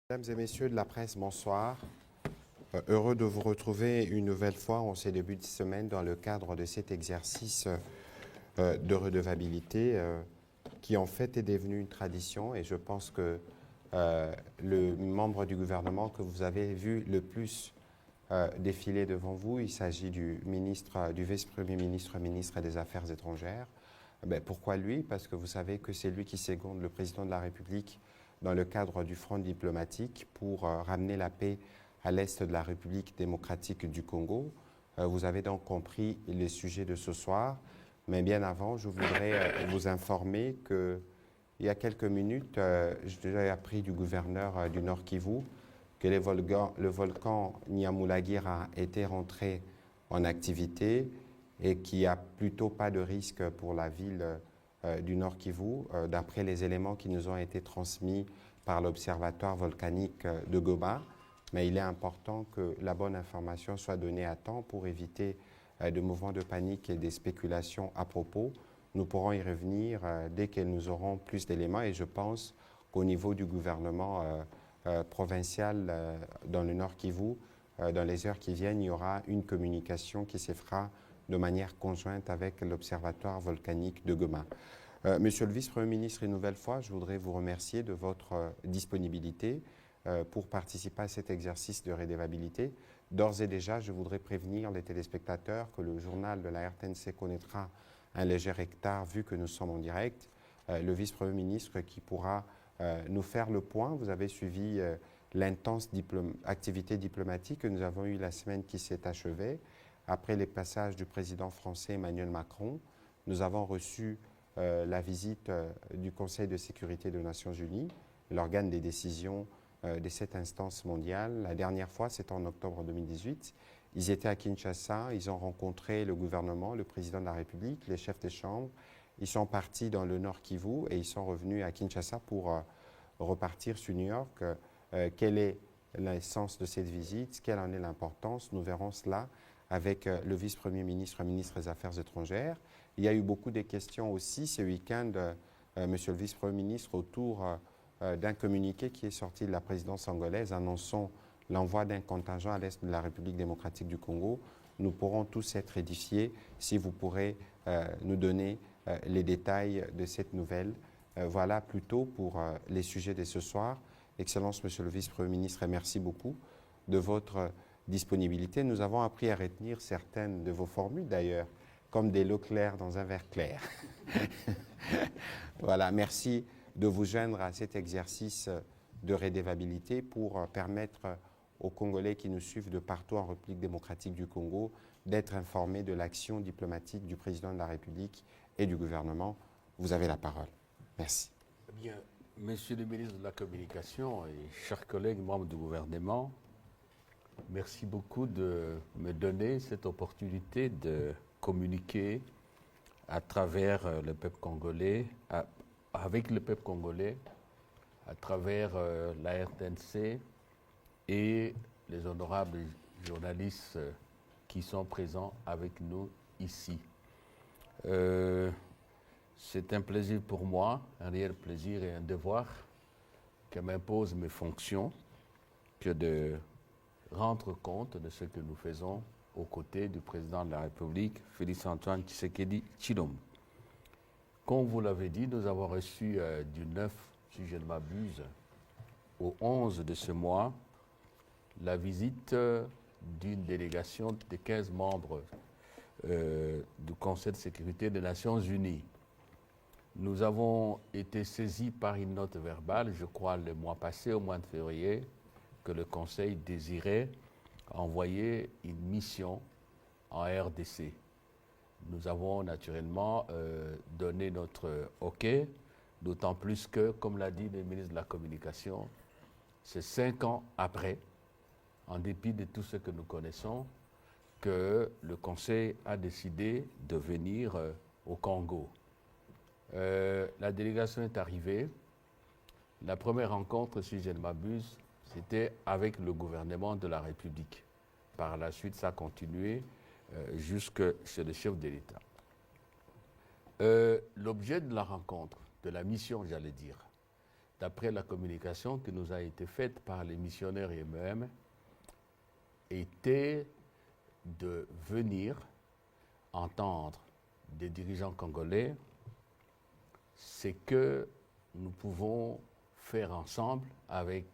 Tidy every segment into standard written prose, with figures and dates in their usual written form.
Mesdames et messieurs de la presse, bonsoir. Heureux de vous retrouver une nouvelle fois en ces débuts de semaine dans le cadre de cet exercice de redevabilité qui en fait est devenu une tradition et je pense que le membre du gouvernement que vous avez vu le plus défiler devant vous, il s'agit du ministre, du vice-premier ministre, ministre des Affaires étrangères. Pourquoi lui? Parce que vous savez que c'est lui qui seconde le président de la République dans le cadre du front diplomatique pour ramener la paix à l'est de la République démocratique du Congo. Vous avez donc compris les sujets de ce soir, mais bien avant, je voudrais vous informer que il y a quelques minutes, j'ai déjà appris du gouverneur du Nord Kivu que le volcan Nyamulagira était rentré en activité et qu'il n'y a plutôt pas de risque pour la ville du Nord Kivu, d'après les éléments qui nous ont été transmis par l'Observatoire volcanique de Goma. Mais il est important que la bonne information soit donnée à temps pour éviter de mouvements de panique et des spéculations à propos. Nous pourrons y revenir dès que nous aurons plus d'éléments et je pense qu'au niveau du gouvernement provincial dans le Nord Kivu, dans les heures qui viennent, il y aura une communication qui se fera de manière conjointe avec l'Observatoire volcanique de Goma. Monsieur le vice-premier ministre, une nouvelle fois, je voudrais vous remercier de votre disponibilité pour participer à cet exercice de redevabilité. D'ores et déjà, je voudrais prévenir les téléspectateurs que le journal de la RTNC connaîtra un léger retard vu que nous sommes en direct. Le vice-premier ministre qui pourra nous faire le point. Vous avez suivi l'intense activité diplomatique que nous avons eue la semaine qui s'est achevée. Après les passages du président français Emmanuel Macron, nous avons reçu la visite du Conseil de sécurité des Nations Unies, l'organe des décisions de cette instance mondiale. La dernière fois, c'était en octobre 2018. Ils étaient à Kinshasa, ils ont rencontré le gouvernement, le président de la République, les chefs des chambres. Ils sont partis dans le Nord Kivu et ils sont revenus à Kinshasa pour repartir sur New York. Quelle est l'essence de cette visite? Quelle en est l'importance? Nous verrons cela avec le vice-premier ministre, ministre des Affaires étrangères. Il y a eu beaucoup de questions aussi ce week-end, monsieur le vice-premier ministre, autour d'un communiqué qui est sorti de la présidence angolaise annonçant l'envoi d'un contingent à l'est de la République démocratique du Congo. Nous pourrons tous être édifiés si vous pourrez nous donner les détails de cette nouvelle. Voilà plutôt pour les sujets de ce soir. Excellence, monsieur le vice-premier ministre, et merci beaucoup de votre disponibilité. Nous avons appris à retenir certaines de vos formules d'ailleurs, comme des lots clairs dans un verre clair. Voilà, merci de vous joindre à cet exercice de redevabilité pour permettre aux Congolais qui nous suivent de partout en République démocratique du Congo d'être informés de l'action diplomatique du président de la République et du gouvernement. Vous avez la parole. Merci. Bien, monsieur le ministre de la Communication et chers collègues membres du gouvernement, merci beaucoup de me donner cette opportunité de communiquer à travers le peuple congolais, avec le peuple congolais, à travers la RTNC et les honorables journalistes qui sont présents avec nous ici. C'est un plaisir pour moi, un réel plaisir et un devoir que m'imposent mes fonctions que de rendre compte de ce que nous faisons aux côtés du président de la République, Félix-Antoine Tshisekedi Tshilombo. Comme vous l'avez dit, nous avons reçu du 9, si je ne m'abuse, au 11 de ce mois, la visite d'une délégation de 15 membres du Conseil de sécurité des Nations Unies. Nous avons été saisis par une note verbale, je crois le mois passé, au mois de février, que le Conseil désirait envoyer une mission en RDC. Nous avons naturellement donné notre OK, d'autant plus que, comme l'a dit le ministre de la Communication, c'est 5 ans après, en dépit de tout ce que nous connaissons, que le Conseil a décidé de venir au Congo. La délégation est arrivée. La première rencontre, si je ne m'abuse, c'était avec le gouvernement de la République. Par la suite, ça a continué jusque chez le chef de l'État. L'objet de la rencontre, de la mission, j'allais dire, d'après la communication qui nous a été faite par les missionnaires et eux-mêmes, était de venir entendre des dirigeants congolais ce que nous pouvons faire ensemble avec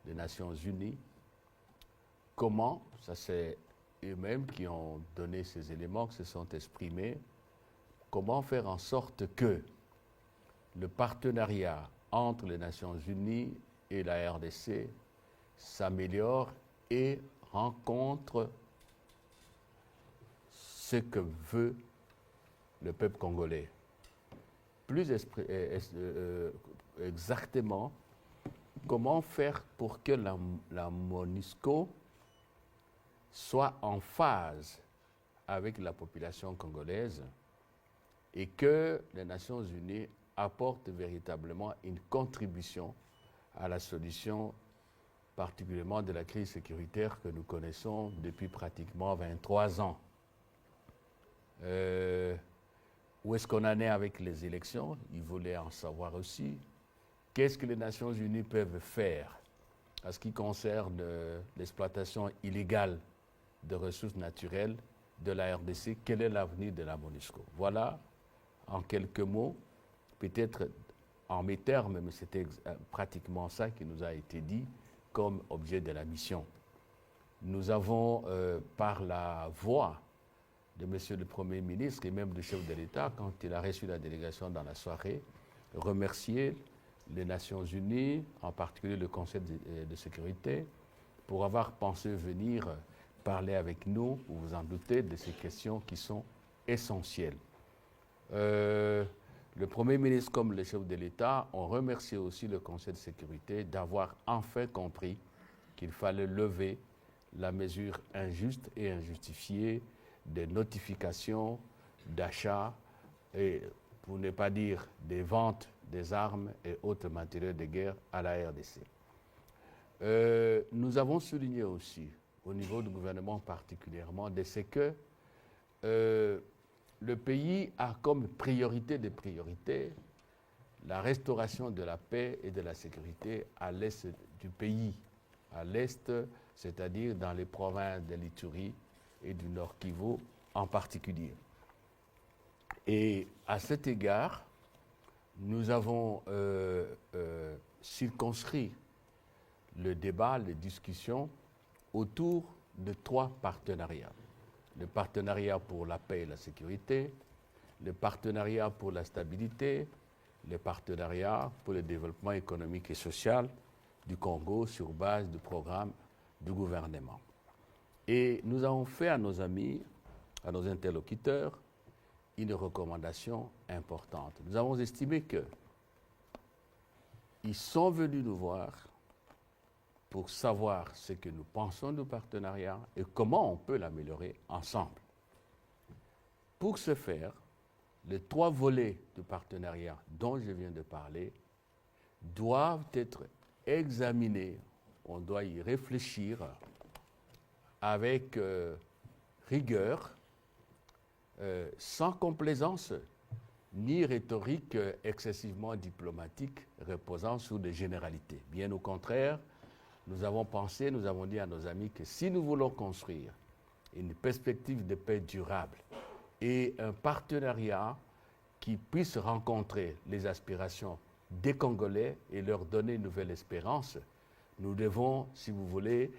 les Nations Unies. Comment, ça c'est eux-mêmes qui ont donné ces éléments, qui se sont exprimés, comment faire en sorte que le partenariat entre les Nations Unies et la RDC s'améliore et rencontre ce que veut le peuple congolais. Plus exactement, comment faire pour que la MONUSCO soit en phase avec la population congolaise et que les Nations Unies apportent véritablement une contribution à la solution particulièrement de la crise sécuritaire que nous connaissons depuis pratiquement 23 ans. Où est-ce qu'on en est avec les élections? Ils voulaient en savoir aussi. Qu'est-ce que les Nations Unies peuvent faire en ce qui concerne l'exploitation illégale de ressources naturelles de la RDC? Quel est l'avenir de la MONUSCO? Voilà, en quelques mots, peut-être en mes termes, mais c'était pratiquement ça qui nous a été dit comme objet de la mission. Nous avons, par la voix de M. le Premier ministre et même du chef de l'État, quand il a reçu la délégation dans la soirée, remercié les Nations Unies, en particulier le Conseil de sécurité, pour avoir pensé venir parler avec nous, vous vous en doutez, de ces questions qui sont essentielles. Le Premier ministre comme le chef de l'État ont remercié aussi le Conseil de sécurité d'avoir enfin compris qu'il fallait lever la mesure injuste et injustifiée des notifications d'achat et, pour ne pas dire, des ventes des armes et autres matériels de guerre à la RDC. Nous avons souligné aussi, au niveau du gouvernement particulièrement, de ce que le pays a comme priorité des priorités la restauration de la paix et de la sécurité à l'est du pays, à l'est, c'est-à-dire dans les provinces de l'Ituri et du Nord Kivu en particulier. Et à cet égard, nous avons circonscrit le débat, les discussions autour de 3 partenariats. Le partenariat pour la paix et la sécurité, le partenariat pour la stabilité, le partenariat pour le développement économique et social du Congo sur base du programme du gouvernement. Et nous avons fait à nos amis, à nos interlocuteurs, une recommandation importante. Nous avons estimé qu'ils sont venus nous voir pour savoir ce que nous pensons du partenariat et comment on peut l'améliorer ensemble. Pour ce faire, les 3 volets du partenariat dont je viens de parler doivent être examinés, on doit y réfléchir avec rigueur, sans complaisance, ni rhétorique excessivement diplomatique reposant sur des généralités. Bien au contraire, nous avons pensé, nous avons dit à nos amis que si nous voulons construire une perspective de paix durable et un partenariat qui puisse rencontrer les aspirations des Congolais et leur donner une nouvelle espérance, nous devons, si vous voulez,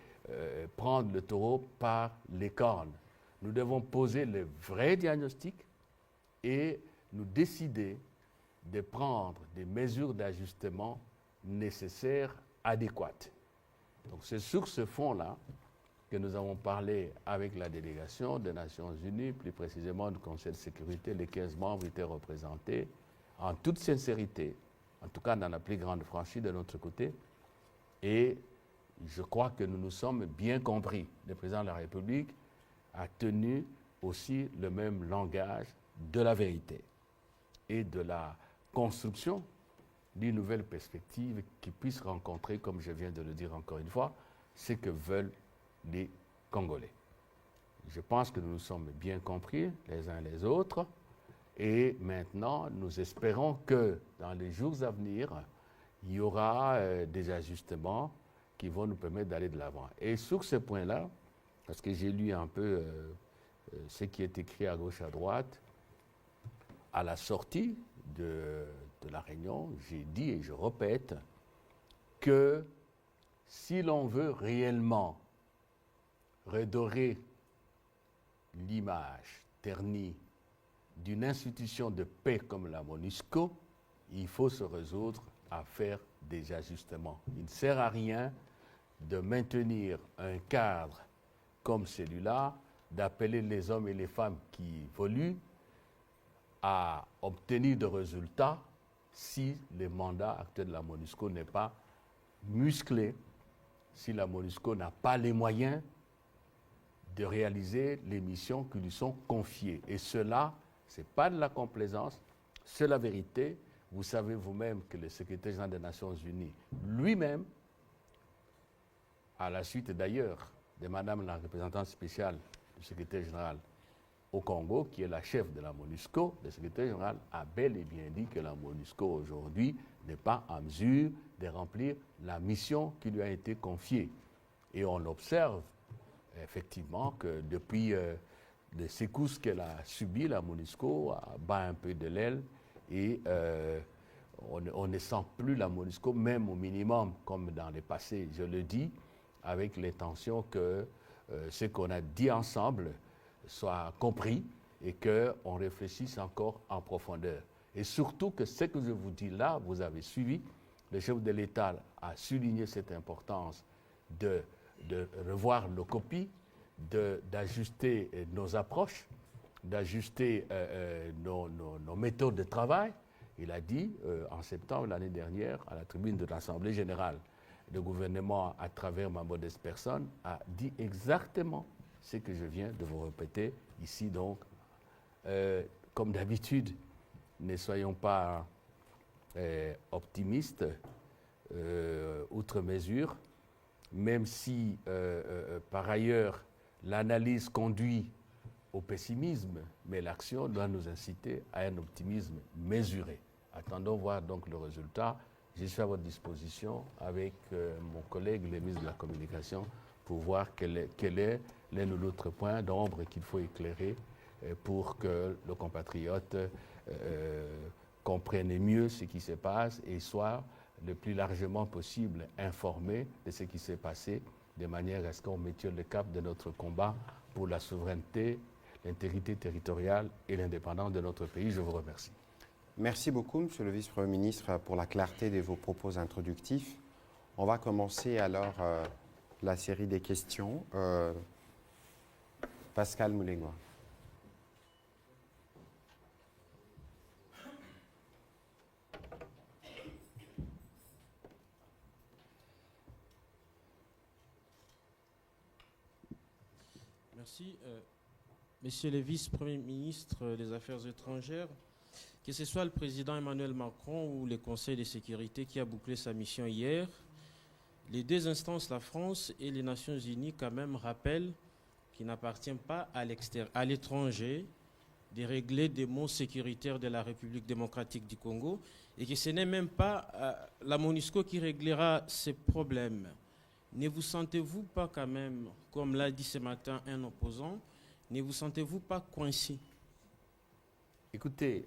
prendre le taureau par les cornes. Nous devons poser le vrai diagnostic et nous décider de prendre des mesures d'ajustement nécessaires, adéquates. Donc c'est sur ce fond-là que nous avons parlé avec la délégation des Nations Unies, plus précisément du Conseil de sécurité. Les 15 membres étaient représentés en toute sincérité, en tout cas dans la plus grande franchise de notre côté. Et je crois que nous nous sommes bien compris. Le président de la République a tenu aussi le même langage de la vérité et de la construction d'une nouvelle perspective qui puisse rencontrer, comme je viens de le dire encore une fois, ce que veulent les Congolais. Je pense que nous nous sommes bien compris les uns les autres et maintenant nous espérons que dans les jours à venir, il y aura des ajustements qui vont nous permettre d'aller de l'avant. Et sur ce point-là, parce que j'ai lu un peu ce qui est écrit à gauche, à droite, à la sortie de la réunion, j'ai dit et je répète que si l'on veut réellement redorer l'image ternie d'une institution de paix comme la MONUSCO, il faut se résoudre à faire des ajustements. Il ne sert à rien de maintenir un cadre comme celui-là, d'appeler les hommes et les femmes qui évoluent à obtenir de résultats si le mandat actuel de la MONUSCO n'est pas musclé, si la MONUSCO n'a pas les moyens de réaliser les missions qui lui sont confiées. Et cela, ce n'est pas de la complaisance, c'est la vérité. Vous savez vous-même que le secrétaire général des Nations Unies, lui-même, à la suite d'ailleurs de Madame la représentante spéciale du secrétaire général au Congo, qui est la chef de la MONUSCO, le secrétaire général a bel et bien dit que la MONUSCO aujourd'hui n'est pas en mesure de remplir la mission qui lui a été confiée. Et on observe effectivement que depuis les secousses qu'elle a subies, la MONUSCO bat un peu de l'aile et on ne sent plus la MONUSCO, même au minimum, comme dans le passé, je le dis, avec l'intention que ce qu'on a dit ensemble soit compris et qu'on réfléchisse encore en profondeur. Et surtout que ce que je vous dis là, vous avez suivi, le chef de l'État a souligné cette importance de revoir nos copies, d'ajuster nos approches, d'ajuster nos méthodes de travail. Il a dit en septembre l'année dernière à la tribune de l'Assemblée générale, le gouvernement, à travers ma modeste personne, a dit exactement ce que je viens de vous répéter ici. Donc, comme d'habitude, ne soyons pas optimistes outre mesure, même si par ailleurs l'analyse conduit au pessimisme, mais l'action doit nous inciter à un optimisme mesuré. Attendons voir donc le résultat. Je suis à votre disposition avec mon collègue, le ministre de la Communication, pour voir quel est l'un ou l'autre point d'ombre qu'il faut éclairer pour que nos compatriotes comprennent mieux ce qui se passe et soient le plus largement possible informés de ce qui s'est passé, de manière à ce qu'on mette le cap de notre combat pour la souveraineté, l'intégrité territoriale et l'indépendance de notre pays. Je vous remercie. Merci beaucoup, Monsieur le Vice-Premier ministre, pour la clarté de vos propos introductifs. On va commencer alors la série des questions. Pascal Moulengoua. Merci. Monsieur le vice-premier ministre des Affaires étrangères, que ce soit le président Emmanuel Macron ou le Conseil de sécurité qui a bouclé sa mission hier, les deux instances, la France et les Nations Unies, quand même rappellent qu'il n'appartient pas à l'étranger de régler des maux sécuritaires de la République démocratique du Congo et que ce n'est même pas la MONUSCO qui réglera ces problèmes. Ne vous sentez-vous pas quand même, comme l'a dit ce matin un opposant, ne vous sentez-vous pas coincé? Écoutez,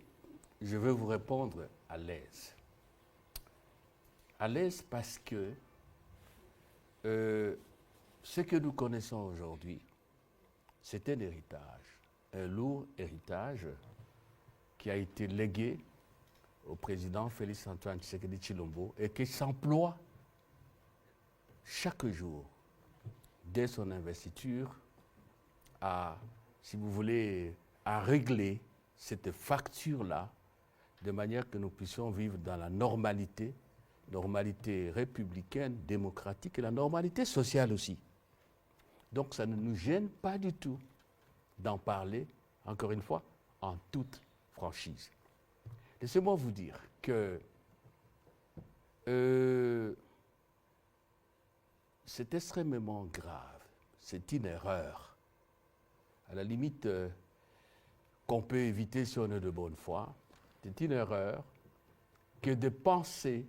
je vais vous répondre à l'aise. À l'aise parce que ce que nous connaissons aujourd'hui, c'est un héritage, un lourd héritage qui a été légué au président Félix Antoine Tshisekedi Tshilombo et qui s'emploie chaque jour, dès son investiture, à, si vous voulez, à régler cette facture-là de manière que nous puissions vivre dans la normalité républicaine, démocratique et la normalité sociale aussi. Donc ça ne nous gêne pas du tout d'en parler, encore une fois, en toute franchise. Laissez-moi vous dire que c'est extrêmement grave, c'est une erreur. À la limite, qu'on peut éviter si on est de bonne foi, c'est une erreur que de penser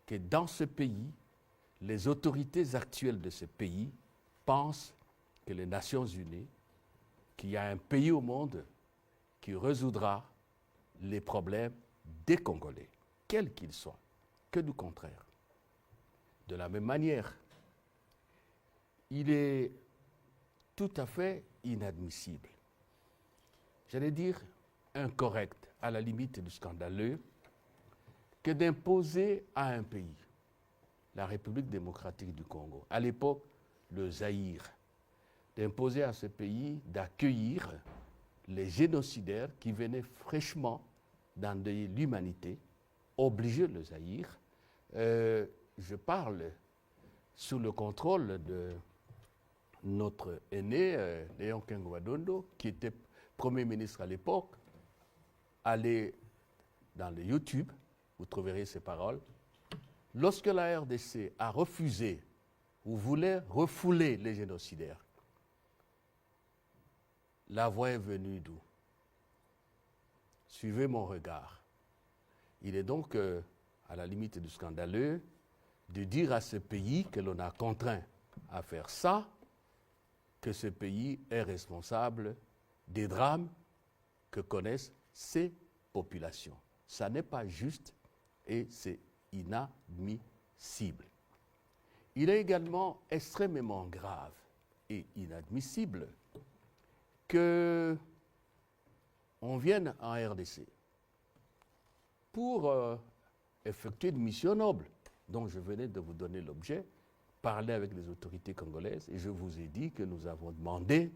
que dans ce pays, les autorités actuelles de ce pays pensent que les Nations Unies, qu'il y a un pays au monde qui résoudra les problèmes des Congolais, quels qu'ils soient, que du contraire. De la même manière, il est tout à fait inadmissible, j'allais dire incorrect, à la limite du scandaleux, que d'imposer à un pays, la République démocratique du Congo, à l'époque le Zaïre, d'imposer à ce pays d'accueillir les génocidaires qui venaient fraîchement d'endeuiller l'humanité, obliger le Zaïre. Je parle sous le contrôle de notre aîné, Léon Kengouadondo, qui était Premier ministre à l'époque. Allez dans le YouTube, vous trouverez ces paroles. Lorsque la RDC a refusé ou voulait refouler les génocidaires, la voix est venue d'où? Suivez mon regard. Il est donc à la limite du scandaleux de dire à ce pays que l'on a contraint à faire ça, que ce pays est responsable des drames que connaissent ces populations. Ça n'est pas juste et c'est inadmissible. Il est également extrêmement grave et inadmissible qu'on vienne en RDC pour effectuer une mission noble dont je venais de vous donner l'objet, parler avec les autorités congolaises, et je vous ai dit que nous avons demandé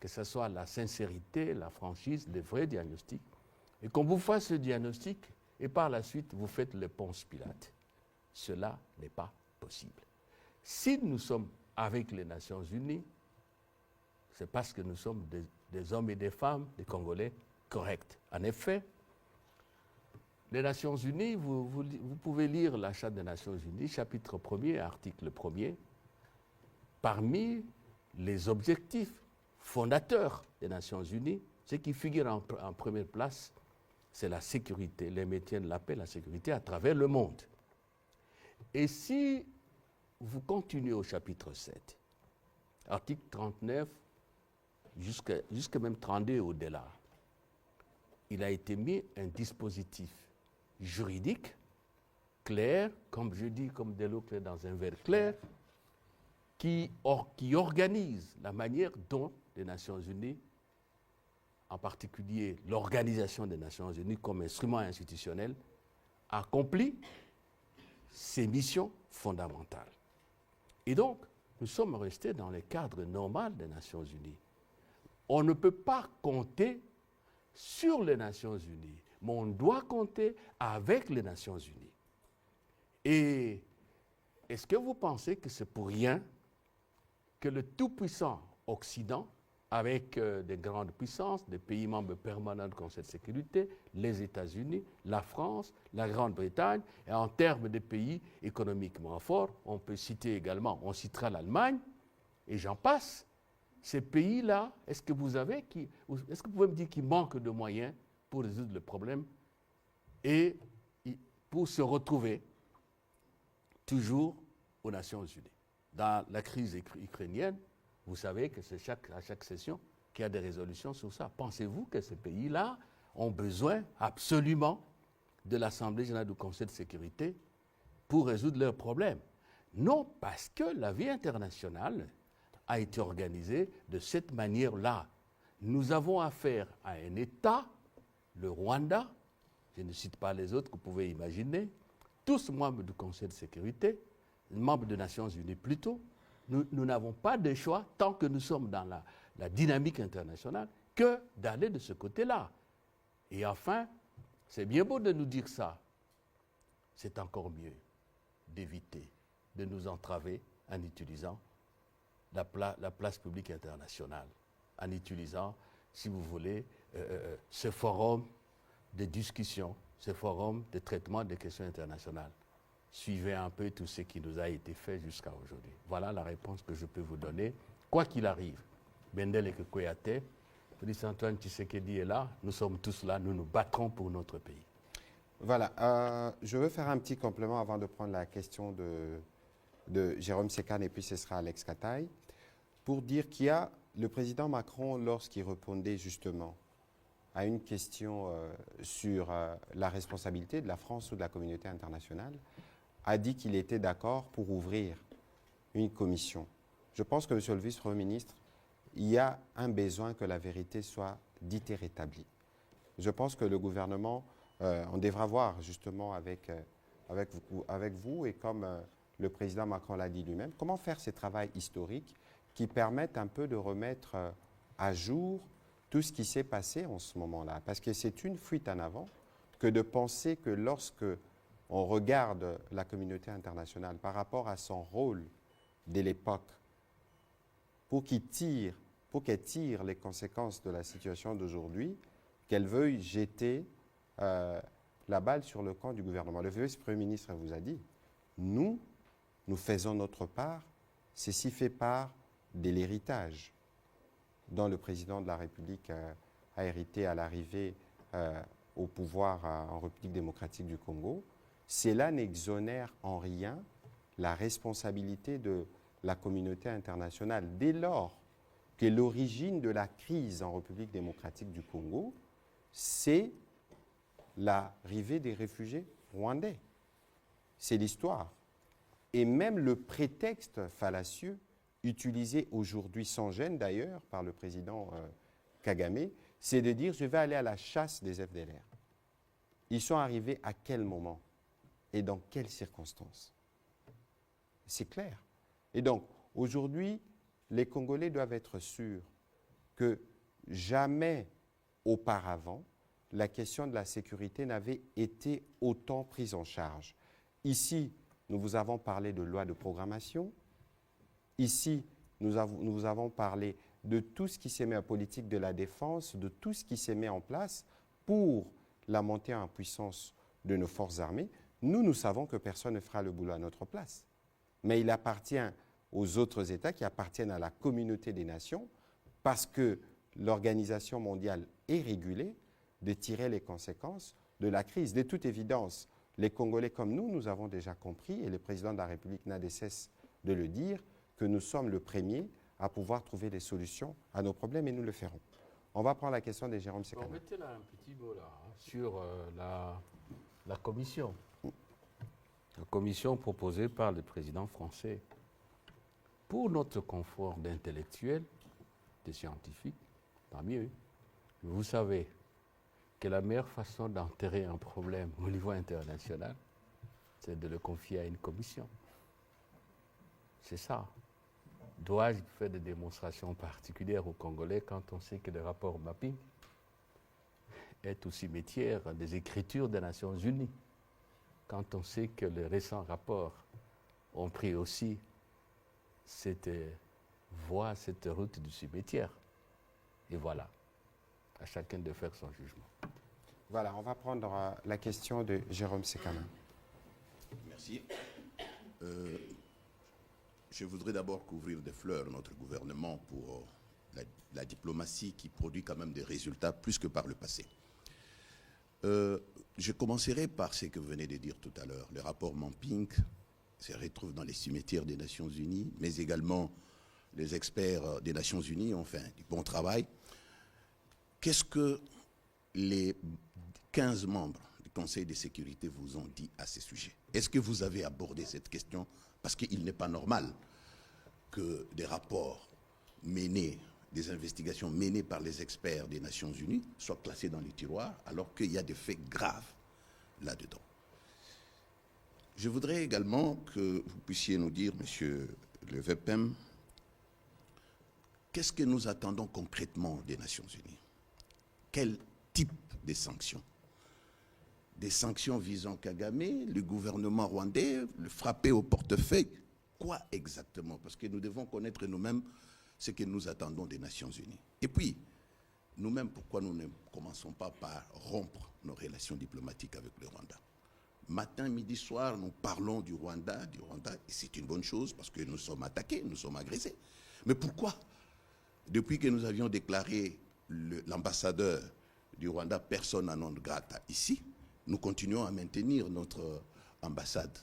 que ce soit la sincérité, la franchise, le vrai diagnostic, et qu'on vous fasse ce diagnostic, et par la suite, vous faites le Ponce Pilate. Cela n'est pas possible. Si nous sommes avec les Nations Unies, c'est parce que nous sommes des hommes et des femmes, des Congolais corrects. En effet, les Nations Unies, vous pouvez lire la Charte des Nations Unies, chapitre 1er, article 1er. Parmi les objectifs fondateurs des Nations Unies, ce qui figure en première place, c'est la sécurité, le maintien de la paix, la sécurité à travers le monde. Et si vous continuez au chapitre 7, article 39, jusqu'à même 32 au-delà, il a été mis un dispositif juridique clair, comme je dis, comme de l'eau claire dans un verre clair, qui organise la manière dont les Nations Unies, en particulier l'Organisation des Nations Unies comme instrument institutionnel, accomplit ses missions fondamentales. Et donc, nous sommes restés dans le cadre normal des Nations Unies. On ne peut pas compter sur les Nations Unies, mais on doit compter avec les Nations Unies. Et est-ce que vous pensez que c'est pour rien que le tout-puissant Occident, avec des grandes puissances, des pays membres permanents du Conseil de sécurité, les États-Unis, la France, la Grande-Bretagne, et en termes de pays économiquement forts, on peut citer également, on citera l'Allemagne, et j'en passe. Ces pays-là, est-ce que vous pouvez me dire qu'ils manquent de moyens pour résoudre le problème et pour se retrouver toujours aux Nations Unies? Dans la crise ukrainienne, vous savez que c'est à chaque session qu'il y a des résolutions sur ça. Pensez-vous que ces pays-là ont besoin absolument de l'Assemblée générale du Conseil de sécurité pour résoudre leurs problèmes? Non, parce que la vie internationale a été organisée de cette manière-là. Nous avons affaire à un État, le Rwanda, je ne cite pas les autres que vous pouvez imaginer, tous membres du Conseil de sécurité, membres des Nations Unies plutôt. Nous n'avons pas de choix, tant que nous sommes dans la dynamique internationale, que d'aller de ce côté-là. Et enfin, c'est bien beau de nous dire ça, c'est encore mieux d'éviter de nous entraver en utilisant la place publique internationale, en utilisant, si vous voulez, ce forum de discussion, ce forum de traitement des questions internationales. Suivez un peu tout ce qui nous a été fait jusqu'à aujourd'hui. Voilà la réponse que je peux vous donner. Quoi qu'il arrive, Bendele Kouyate, Félix Antoine Tshisekedi est là, nous sommes tous là, nous nous battrons pour notre pays. Voilà, je veux faire un petit complément avant de prendre la question de Jérôme Sekane et puis ce sera Alex Kataï, pour dire qu'il y a le président Macron, lorsqu'il répondait justement à une question sur la responsabilité de la France ou de la communauté internationale, a dit qu'il était d'accord pour ouvrir une commission. Je pense que, monsieur le vice-premier ministre, il y a un besoin que la vérité soit dite et rétablie. Je pense que le gouvernement, on devra voir justement avec vous et comme le président Macron l'a dit lui-même, comment faire ce travail historique qui permette un peu de remettre à jour tout ce qui s'est passé en ce moment-là. Parce que c'est une fuite en avant que de penser que lorsque on regarde la communauté internationale par rapport à son rôle de l'époque, pour qu'elle tire les conséquences de la situation d'aujourd'hui, qu'elle veuille jeter la balle sur le camp du gouvernement. Le vice-premier ministre vous a dit, nous faisons notre part, ceci fait part de l'héritage dont le président de la République a hérité à l'arrivée au pouvoir en République démocratique du Congo. Cela n'exonère en rien la responsabilité de la communauté internationale dès lors que l'origine de la crise en République démocratique du Congo, c'est l'arrivée des réfugiés rwandais. C'est l'histoire. Et même le prétexte fallacieux utilisé aujourd'hui sans gêne d'ailleurs par le président Kagame, c'est de dire je vais aller à la chasse des FDLR. Ils sont arrivés à quel moment et dans quelles circonstances? C'est clair. Et donc, aujourd'hui, les Congolais doivent être sûrs que jamais auparavant, la question de la sécurité n'avait été autant prise en charge. Ici, nous vous avons parlé de loi de programmation. Ici, nous avons parlé de tout ce qui s'est mis en politique de la défense, de tout ce qui s'est mis en place pour la montée en puissance de nos forces armées. Nous savons que personne ne fera le boulot à notre place. Mais il appartient aux autres États qui appartiennent à la communauté des nations, parce que l'Organisation mondiale est régulée, de tirer les conséquences de la crise. De toute évidence, les Congolais comme nous avons déjà compris, et le président de la République n'a de cesse de le dire, que nous sommes le premier à pouvoir trouver des solutions à nos problèmes, et nous le ferons. On va prendre la question de Jérôme Sekane. Mettez là un petit mot là, sur la commission. La commission proposée par le président français. Pour notre confort d'intellectuels, de scientifiques, tant mieux. Vous savez que la meilleure façon d'enterrer un problème au niveau international, c'est de le confier à une commission. C'est ça. Dois-je faire des démonstrations particulières aux Congolais quand on sait que le rapport mapping est au cimetière des écritures des Nations Unies, quand on sait que les récents rapports ont pris aussi cette voie, cette route du cimetière. Et voilà, à chacun de faire son jugement. Voilà, on va prendre la question de Jérôme Sekane. Merci. Je voudrais d'abord couvrir de fleurs notre gouvernement pour la diplomatie qui produit quand même des résultats plus que par le passé. Je commencerai par ce que vous venez de dire tout à l'heure. Le rapport Mapping se retrouve dans les cimetières des Nations Unies, mais également les experts des Nations Unies ont fait du bon travail. Qu'est-ce que les 15 membres du Conseil de sécurité vous ont dit à ce sujet? Est-ce que vous avez abordé cette question? Parce qu'il n'est pas normal que des rapports menés, des investigations menées par les experts des Nations Unies soient classés dans les tiroirs alors qu'il y a des faits graves là-dedans. Je voudrais également que vous puissiez nous dire, monsieur le VPM, qu'est-ce que nous attendons concrètement des Nations Unies? Quel type de sanctions? Des sanctions visant Kagame, le gouvernement rwandais, le frapper au portefeuille? Quoi exactement? Parce que nous devons connaître nous-mêmes ce que nous attendons des Nations Unies. Et puis, nous-mêmes, pourquoi nous ne commençons pas par rompre nos relations diplomatiques avec le Rwanda? Matin, midi, soir, nous parlons du Rwanda, et c'est une bonne chose parce que nous sommes attaqués, nous sommes agressés. Mais pourquoi, depuis que nous avions déclaré l'ambassadeur du Rwanda persona non grata ici, nous continuons à maintenir notre ambassade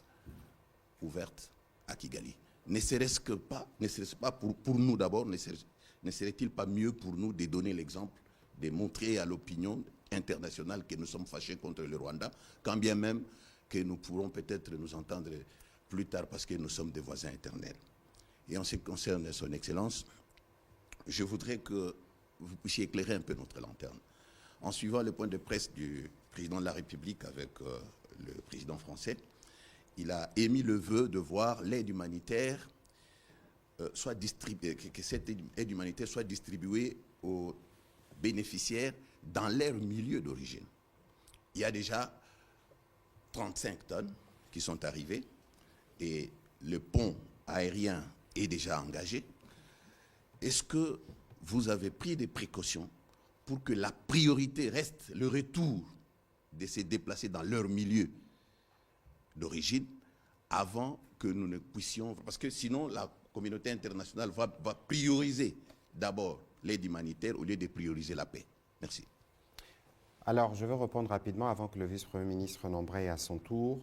ouverte à Kigali. Ne serait-ce pas pour nous d'abord, ne serait-il pas mieux pour nous de donner l'exemple, de montrer à l'opinion internationale que nous sommes fâchés contre le Rwanda, quand bien même que nous pourrons peut-être nous entendre plus tard parce que nous sommes des voisins éternels. Et en ce qui concerne son Excellence, je voudrais que vous puissiez éclairer un peu notre lanterne. En suivant le point de presse du président de la République avec le président français, il a émis le vœu de voir l'aide humanitaire soit distribuée, que cette aide humanitaire soit distribuée aux bénéficiaires dans leur milieu d'origine. Il y a déjà 35 tonnes qui sont arrivées et le pont aérien est déjà engagé. Est-ce que vous avez pris des précautions pour que la priorité reste le retour de ces déplacés dans leur milieu d'origine avant que nous ne puissions... Parce que sinon, la communauté internationale va prioriser d'abord l'aide humanitaire au lieu de prioriser la paix. Merci. Alors, je vais répondre rapidement avant que le vice-premier ministre n'embraye à son tour.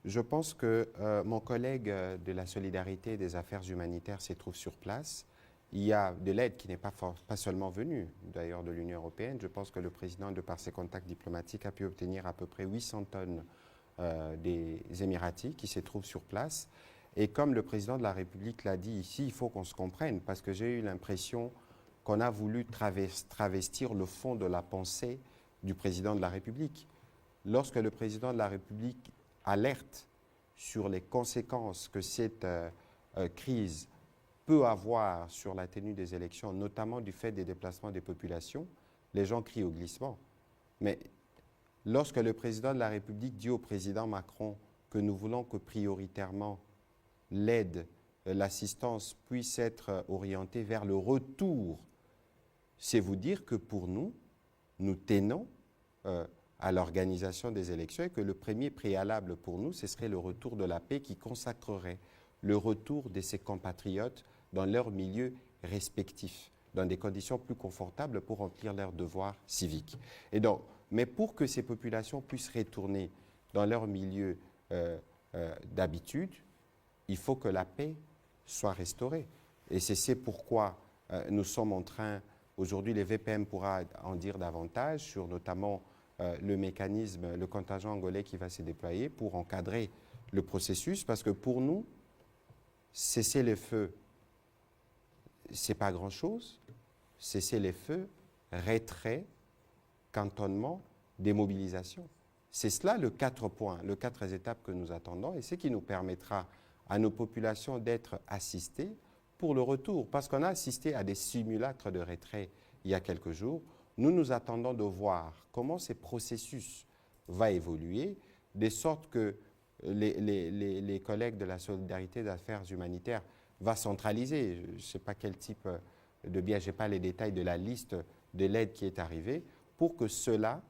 Je pense que mon collègue de la solidarité et des affaires humanitaires s'y trouve sur place. Il y a de l'aide qui n'est pas seulement venue, d'ailleurs, de l'Union européenne. Je pense que le président, de par ses contacts diplomatiques, a pu obtenir à peu près 800 tonnes des Émiratis qui se trouvent sur place. Et comme le président de la République l'a dit ici, il faut qu'on se comprenne, parce que j'ai eu l'impression qu'on a voulu travestir le fond de la pensée du président de la République. Lorsque le président de la République alerte sur les conséquences que cette crise peut avoir sur la tenue des élections, notamment du fait des déplacements des populations, les gens crient au glissement. Mais lorsque le président de la République dit au président Macron que nous voulons que prioritairement l'aide, l'assistance puisse être orientée vers le retour, c'est vous dire que pour nous, nous tenons à l'organisation des élections et que le premier préalable pour nous, ce serait le retour de la paix qui consacrerait le retour de ses compatriotes dans leurs milieux respectifs, dans des conditions plus confortables pour remplir leurs devoirs civiques. Et donc, mais pour que ces populations puissent retourner dans leur milieu d'habitude, il faut que la paix soit restaurée. Et c'est pourquoi nous sommes en train, aujourd'hui les VPM pourra en dire davantage sur notamment le mécanisme, le contingent angolais qui va se déployer pour encadrer le processus, parce que pour nous, cesser les feux, ce n'est pas grand-chose. Cesser les feux, retrait, cantonnement, démobilisation. C'est cela le 4 points, les 4 étapes que nous attendons et ce qui nous permettra à nos populations d'être assistées pour le retour. Parce qu'on a assisté à des simulacres de retrait il y a quelques jours. Nous attendons de voir comment ces processus vont évoluer, de sorte que les collègues de la solidarité d'affaires humanitaires vont centraliser. Je ne sais pas quel type de biais, je n'ai pas les détails de la liste de l'aide qui est arrivée, pour que cela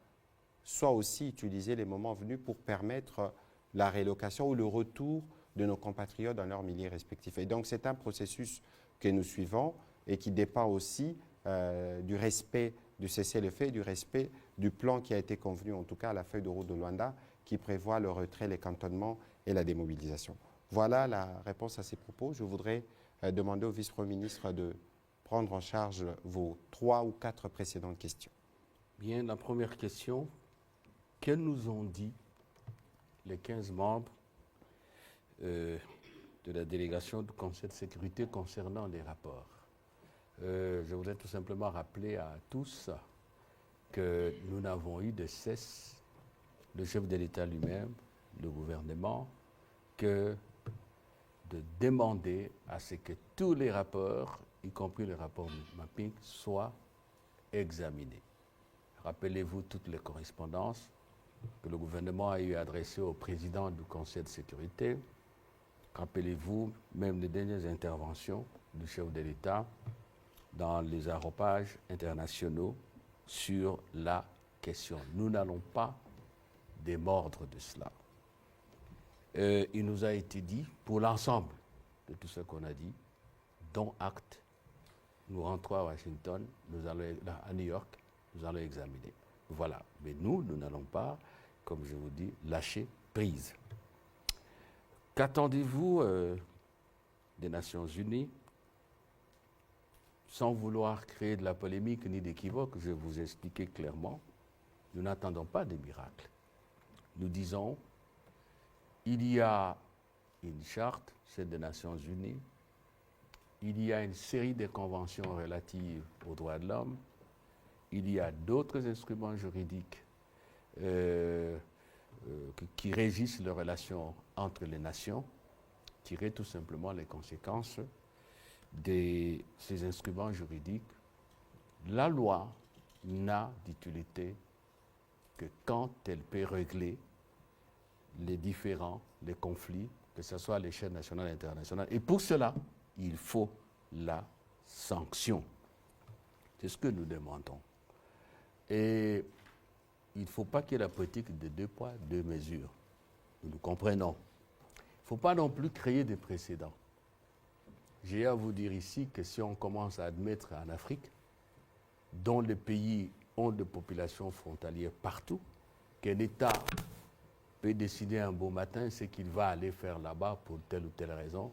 soit aussi utilisé les moments venus pour permettre la rélocation ou le retour de nos compatriotes dans leurs milieux respectifs. Et donc c'est un processus que nous suivons et qui dépend aussi du respect du cessez-le-feu et du respect du plan qui a été convenu, en tout cas à la feuille de route de Luanda, qui prévoit le retrait, les cantonnements et la démobilisation. Voilà la réponse à ces propos. Je voudrais demander au vice-premier ministre de prendre en charge vos 3 ou 4 précédentes questions. Bien, la première question, que nous ont dit les 15 membres de la délégation du Conseil de sécurité concernant les rapports? Je voudrais tout simplement rappeler à tous que nous n'avons eu de cesse, le chef de l'État lui-même, le gouvernement, que de demander à ce que tous les rapports, y compris le rapport mapping, soient examinés. Rappelez-vous toutes les correspondances que le gouvernement a eu adressées au président du Conseil de sécurité. Rappelez-vous même les dernières interventions du chef de l'État dans les aéropages internationaux sur la question. Nous n'allons pas démordre de cela. Il nous a été dit, pour l'ensemble de tout ce qu'on a dit, dont acte, nous rentrons à Washington, nous allons à New York, nous allons examiner. Voilà. Mais nous n'allons pas comme je vous dis, lâcher prise. Qu'attendez-vous des Nations Unies? Sans vouloir créer de la polémique ni d'équivoque, je vais vous expliquer clairement, nous n'attendons pas des miracles. Nous disons, il y a une charte, celle des Nations Unies, il y a une série de conventions relatives aux droits de l'homme, il y a d'autres instruments juridiques qui régissent les relations entre les nations, tirer tout simplement les conséquences de ces instruments juridiques. La loi n'a d'utilité que quand elle peut régler les différends, les conflits, que ce soit à l'échelle nationale et internationale. Et pour cela, il faut la sanction. C'est ce que nous demandons. Et il ne faut pas qu'il y ait la politique de 2 poids, 2 mesures. Nous comprenons. Il ne faut pas non plus créer des précédents. J'ai à vous dire ici que si on commence à admettre en Afrique, dont les pays ont des populations frontalières partout, qu'un État peut décider un beau matin ce qu'il va aller faire là-bas pour telle ou telle raison,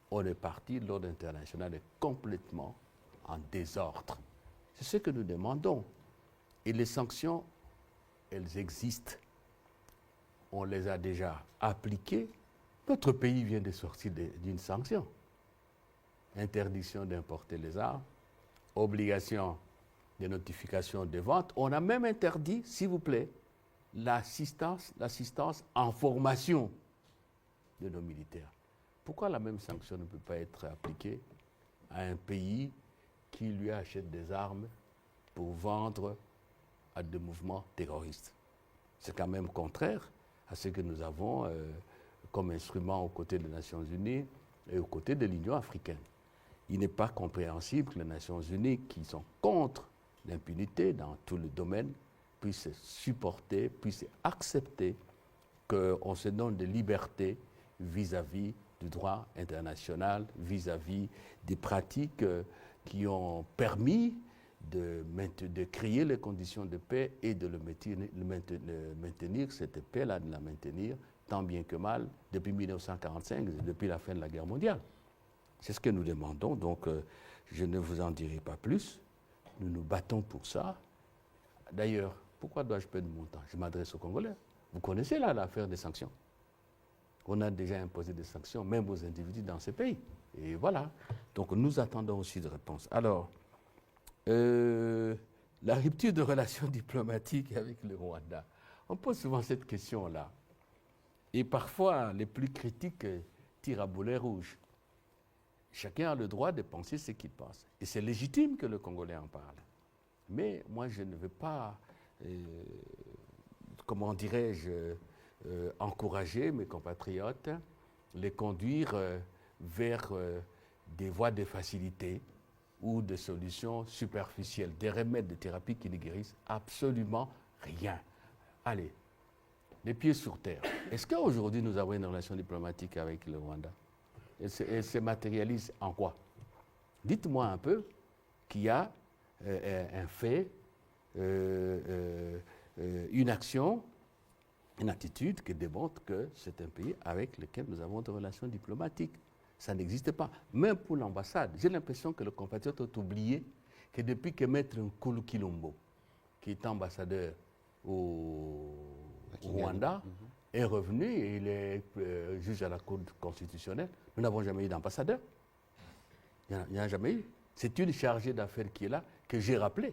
on est parti, l'ordre international est complètement en désordre. C'est ce que nous demandons. Et les sanctions, elles existent. On les a déjà appliquées. Notre pays vient de sortir d'une sanction. Interdiction d'importer les armes, obligation de notification de vente. On a même interdit, s'il vous plaît, l'assistance en formation de nos militaires. Pourquoi la même sanction ne peut pas être appliquée à un pays qui lui achète des armes pour vendre à des mouvements terroristes? C'est quand même contraire à ce que nous avons comme instrument aux côtés des Nations Unies et aux côtés de l'Union africaine. Il n'est pas compréhensible que les Nations Unies, qui sont contre l'impunité dans tout le domaine, puissent supporter, puissent accepter qu'on se donne des libertés vis-à-vis du droit international, vis-à-vis des pratiques qui ont permis de créer les conditions de paix et de maintenir cette paix-là, de la maintenir tant bien que mal depuis 1945, depuis la fin de la guerre mondiale. C'est ce que nous demandons, donc je ne vous en dirai pas plus. Nous nous battons pour ça. D'ailleurs, pourquoi dois-je perdre mon temps? Je m'adresse aux Congolais. Vous connaissez là l'affaire des sanctions. On a déjà imposé des sanctions, même aux individus dans ces pays. Et voilà. Donc nous attendons aussi de réponses. Alors, la rupture de relations diplomatiques avec le Rwanda. On pose souvent cette question-là. Et parfois, les plus critiques tirent à boulet rouge. Chacun a le droit de penser ce qu'il pense. Et c'est légitime que le Congolais en parle. Mais moi, je ne veux pas, comment dirais-je, encourager mes compatriotes, les conduire vers des voies de facilité ou des solutions superficielles, des remèdes, des thérapies qui ne guérissent absolument rien. Allez, les pieds sur terre. Est-ce qu'aujourd'hui, nous avons une relation diplomatique avec le Rwanda? Elle se matérialise en quoi? Dites-moi un peu qu'il y a un fait, une action, une attitude qui démontre que c'est un pays avec lequel nous avons des relations diplomatiques. Ça n'existe pas. Même pour l'ambassade, j'ai l'impression que le compatriote a oublié que depuis que Maître Nkulu Kilombo, qui est ambassadeur au Rwanda, est revenu et il est juge à la Cour constitutionnelle, nous n'avons jamais eu d'ambassadeur. Il n'y en a jamais eu. C'est une chargée d'affaires qui est là, que j'ai rappelé,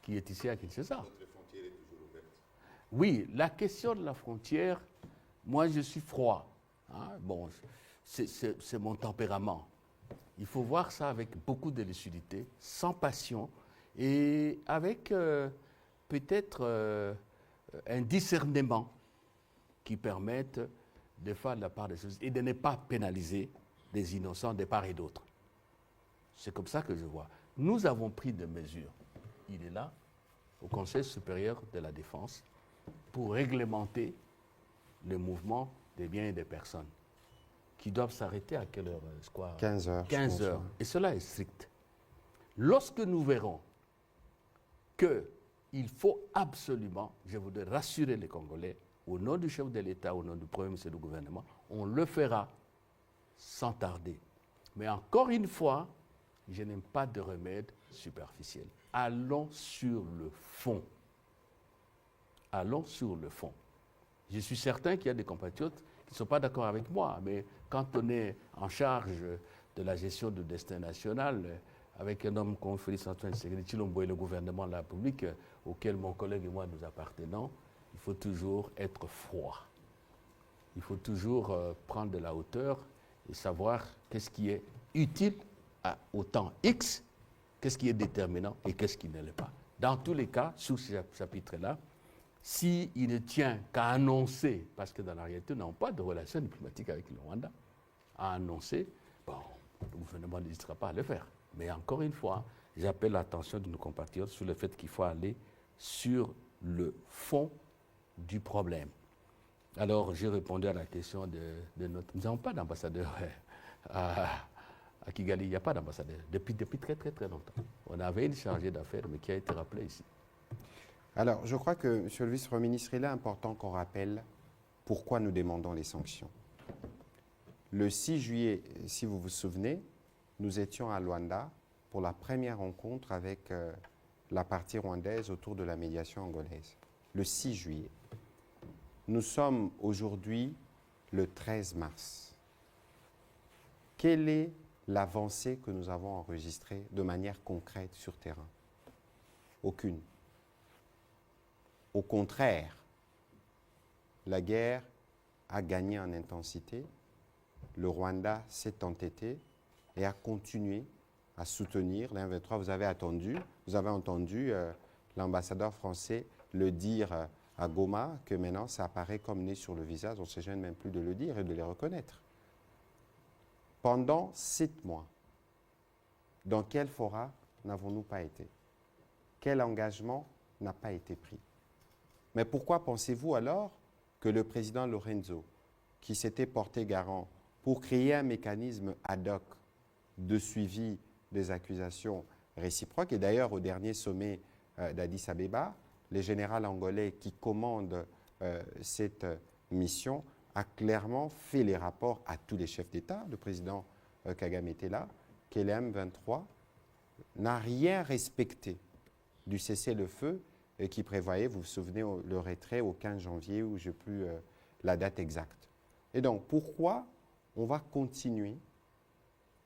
qui est ici à Kinshasa. Notre frontière est toujours ouverte. Oui, la question de la frontière, moi je suis froid. Hein? Bon, c'est mon tempérament. Il faut voir ça avec beaucoup de lucidité, sans passion, et avec peut-être un discernement qui permette de faire de la part des choses et de ne pas pénaliser des innocents de part et d'autre. C'est comme ça que je vois. Nous avons pris des mesures. Il est là, au Conseil supérieur de la défense, pour réglementer le mouvement des biens et des personnes, qui doivent s'arrêter à quelle heure? 15 heures. 15 heures. Et cela est strict. Lorsque nous verrons que il faut absolument, je voudrais rassurer les Congolais, au nom du chef de l'État, au nom du Premier ministre du gouvernement, on le fera sans tarder. Mais encore une fois, je n'aime pas de remède superficiel. Allons sur le fond. Allons sur le fond. Je suis certain qu'il y a des compatriotes qui ne sont pas d'accord avec moi, mais quand on est en charge de la gestion du destin national, avec un homme comme Félix Antoine Tshisekedi Tshilombo et le gouvernement de la République, auquel mon collègue et moi nous appartenons, il faut toujours être froid. Il faut toujours prendre de la hauteur et savoir qu'est-ce qui est utile au temps X, qu'est-ce qui est déterminant et qu'est-ce qui ne l'est pas. Dans tous les cas, sur ce chapitre-là, s'il ne tient qu'à annoncer, parce que dans la réalité, nous n'avons pas de relations diplomatiques avec le Rwanda, à annoncer, bon, le gouvernement n'hésitera pas à le faire. Mais encore une fois, j'appelle l'attention de nos compatriotes sur le fait qu'il faut aller sur le fond du problème. Alors, j'ai répondu à la question de notre... Nous n'avons pas d'ambassadeur à Kigali, il n'y a pas d'ambassadeur depuis très très très longtemps. On avait une chargée d'affaires, mais qui a été rappelée ici. Alors, je crois que, Monsieur le Vice-Premier ministre, il est important qu'on rappelle pourquoi nous demandons les sanctions. Le 6 juillet, si vous vous souvenez, nous étions à Luanda pour la première rencontre avec la partie rwandaise autour de la médiation angolaise. Le 6 juillet. Nous sommes aujourd'hui le 13 mars. Quelle est l'avancée que nous avons enregistrée de manière concrète sur terrain? Aucune. Au contraire, la guerre a gagné en intensité, le Rwanda s'est entêté et a continué à soutenir l'M23. Vous avez entendu l'ambassadeur français le dire à Goma que maintenant ça apparaît comme né sur le visage, on ne se gêne même plus de le dire et de les reconnaître. Pendant 7 mois, dans quel fora n'avons-nous pas été? Quel engagement n'a pas été pris? Mais pourquoi pensez-vous alors que le président Lorenzo, qui s'était porté garant pour créer un mécanisme ad hoc de suivi des accusations réciproques, et d'ailleurs au dernier sommet d'Addis Abeba, le général angolais qui commande cette mission a clairement fait les rapports à tous les chefs d'État, le président Kagame était là, que le M23 n'a rien respecté du cessez-le-feu qui prévoyait, vous vous souvenez, le retrait au 15 janvier, où je n'ai plus la date exacte. Et donc, pourquoi on va continuer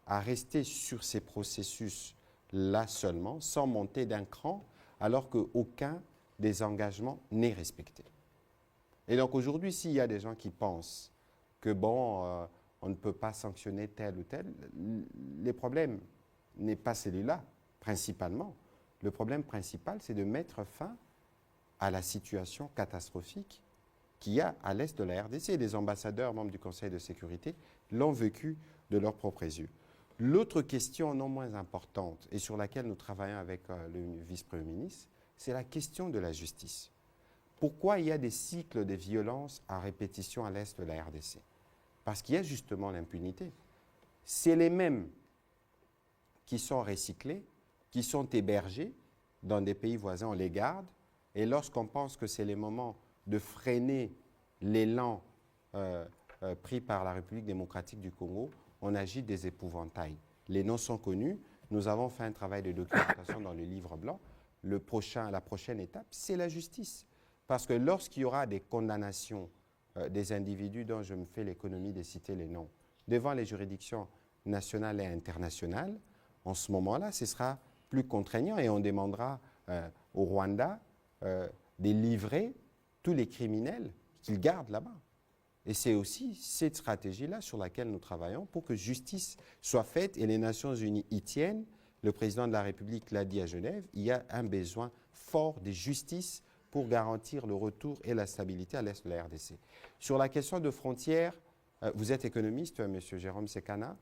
à rester sur ces processus-là seulement, sans monter d'un cran, alors qu'aucun des engagements n'est respecté? Et donc, aujourd'hui, s'il y a des gens qui pensent que, bon, on ne peut pas sanctionner tel ou tel, le problème n'est pas celui-là, principalement. Le problème principal, c'est de mettre fin à la situation catastrophique qu'il y a à l'est de la RDC. Les ambassadeurs, membres du Conseil de sécurité, l'ont vécu de leurs propres yeux. L'autre question non moins importante et sur laquelle nous travaillons avec le vice-premier ministre, c'est la question de la justice. Pourquoi il y a des cycles de violence à répétition à l'est de la RDC? Parce qu'il y a justement l'impunité. C'est les mêmes qui sont recyclés, qui sont hébergés dans des pays voisins, on les garde, et lorsqu'on pense que c'est le moment de freiner l'élan pris par la République démocratique du Congo, on agit des épouvantails. Les noms sont connus, nous avons fait un travail de documentation dans le livre blanc. La prochaine étape, c'est la justice. Parce que lorsqu'il y aura des condamnations des individus dont je me fais l'économie de citer les noms, devant les juridictions nationales et internationales, en ce moment-là, ce sera plus contraignant et on demandera au Rwanda de livrer tous les criminels qu'ils gardent là-bas. Et c'est aussi cette stratégie-là sur laquelle nous travaillons pour que justice soit faite et les Nations Unies y tiennent. Le président de la République l'a dit à Genève, il y a un besoin fort de justice pour garantir le retour et la stabilité à l'est de la RDC. Sur la question de frontières, vous êtes économiste, M. Jérôme Sekana.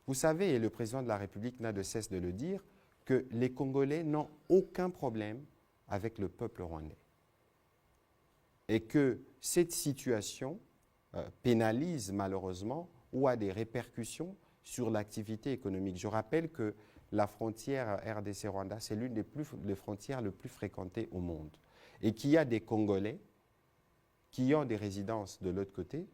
Vous savez, et le président de la République n'a de cesse de le dire, que les Congolais n'ont aucun problème avec le peuple rwandais. Et que cette situation pénalise malheureusement ou a des répercussions sur l'activité économique. Je rappelle que la frontière RDC-Rwanda, c'est l'une des frontières les plus fréquentées au monde. Et qu'il y a des Congolais qui ont des résidences de l'autre côté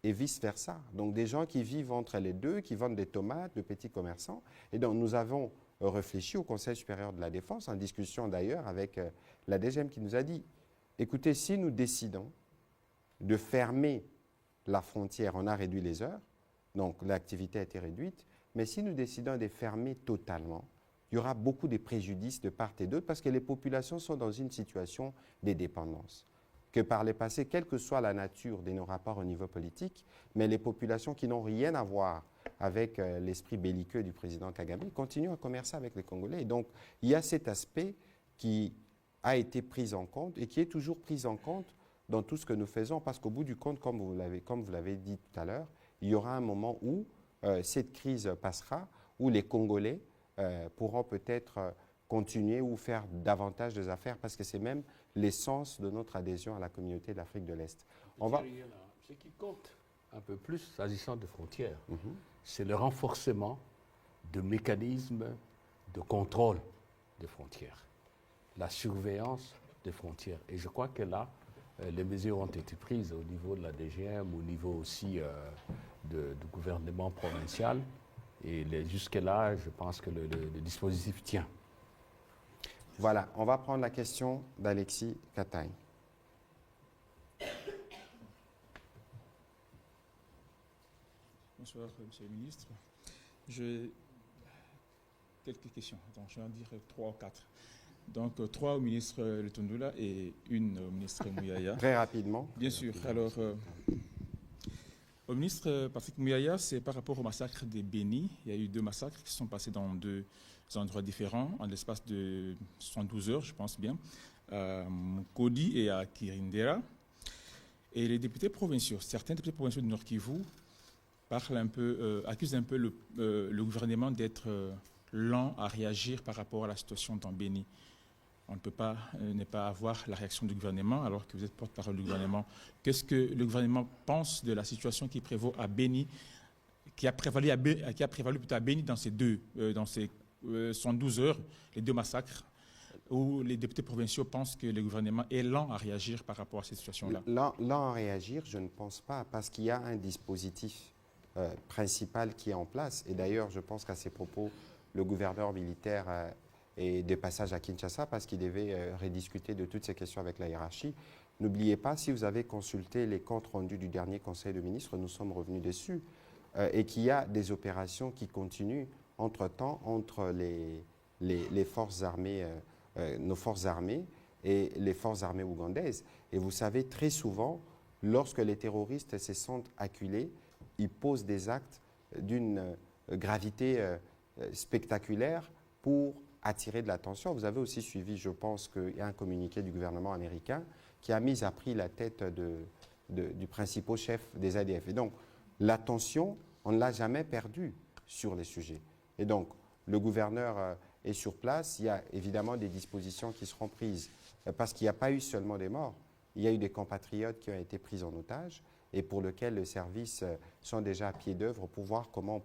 et vice-versa. Donc des gens qui vivent entre les deux, qui vendent des tomates, de petits commerçants. Et donc nous avons réfléchi au Conseil supérieur de la défense, en discussion d'ailleurs avec la DGM qui nous a dit, écoutez, si nous décidons de fermer la frontière, on a réduit les heures, donc l'activité a été réduite, mais si nous décidons de fermer totalement, il y aura beaucoup de préjudices de part et d'autre parce que les populations sont dans une situation de dépendance. Que par le passé, quelle que soit la nature de nos rapports au niveau politique, mais les populations qui n'ont rien à voir avec l'esprit belliqueux du président Kagame continuent à commercer avec les Congolais. Et donc, il y a cet aspect qui a été pris en compte et qui est toujours pris en compte dans tout ce que nous faisons, parce qu'au bout du compte, comme vous l'avez dit tout à l'heure, il y aura un moment où cette crise passera, où les Congolais pourront peut-être continuer ou faire davantage des affaires, parce que c'est même l'essence de notre adhésion à la communauté de l'Afrique de l'Est. Ce qui compte un peu plus, s'agissant de frontières, c'est le renforcement de mécanismes de contrôle des frontières, la surveillance des frontières. Et je crois que là, les mesures ont été prises au niveau de la DGM, au niveau aussi du gouvernement provincial. Et jusque-là, je pense que le dispositif tient. Voilà, on va prendre la question d'Alexis Kataï. Bonsoir, Monsieur le Ministre. Quelques questions. Donc, je vais en dire 3 ou 4. Donc, 3 au ministre Lutundula et une au ministre Mouyaya. Très rapidement. Bien sûr. Alors, au ministre Patrick Mouyaya, c'est par rapport au massacre des Béni. Il y a eu 2 massacres qui se sont passés dans 2 endroits différents, en l'espace de 72 heures, je pense bien, à Mukodi et à Kirindera. Et les députés provinciaux, certains députés provinciaux du Nord Kivu, accusent un peu le gouvernement d'être lent à réagir par rapport à la situation dans Béni. On ne peut pas ne pas avoir la réaction du gouvernement alors que vous êtes porte-parole du gouvernement. Qu'est-ce que le gouvernement pense de la situation qui prévaut à Béni, qui a prévalu plutôt à Béni dans ces 112 heures, les 2 massacres, où les députés provinciaux pensent que le gouvernement est lent à réagir par rapport à cette situation-là? Lent à réagir, je ne pense pas, parce qu'il y a un dispositif principal qui est en place. Et d'ailleurs, je pense qu'à ces propos, le gouverneur militaire est de passage à Kinshasa parce qu'il devait rediscuter de toutes ces questions avec la hiérarchie. N'oubliez pas, si vous avez consulté les comptes rendus du dernier Conseil de ministres, nous sommes revenus dessus, et qu'il y a des opérations qui continuent entre-temps entre les forces armées, nos forces armées et les forces armées ougandaises. Et vous savez, très souvent, lorsque les terroristes se sentent acculés, ils posent des actes d'une gravité spectaculaire pour attirer de l'attention. Vous avez aussi suivi, je pense qu'il y a un communiqué du gouvernement américain qui a mis à prix la tête du principal chef des ADF. Et donc, l'attention, on ne l'a jamais perdue sur les sujets. Et donc, le gouverneur est sur place. Il y a évidemment des dispositions qui seront prises parce qu'il n'y a pas eu seulement des morts. Il y a eu des compatriotes qui ont été pris en otage et pour lesquels les services sont déjà à pied d'œuvre pour voir comment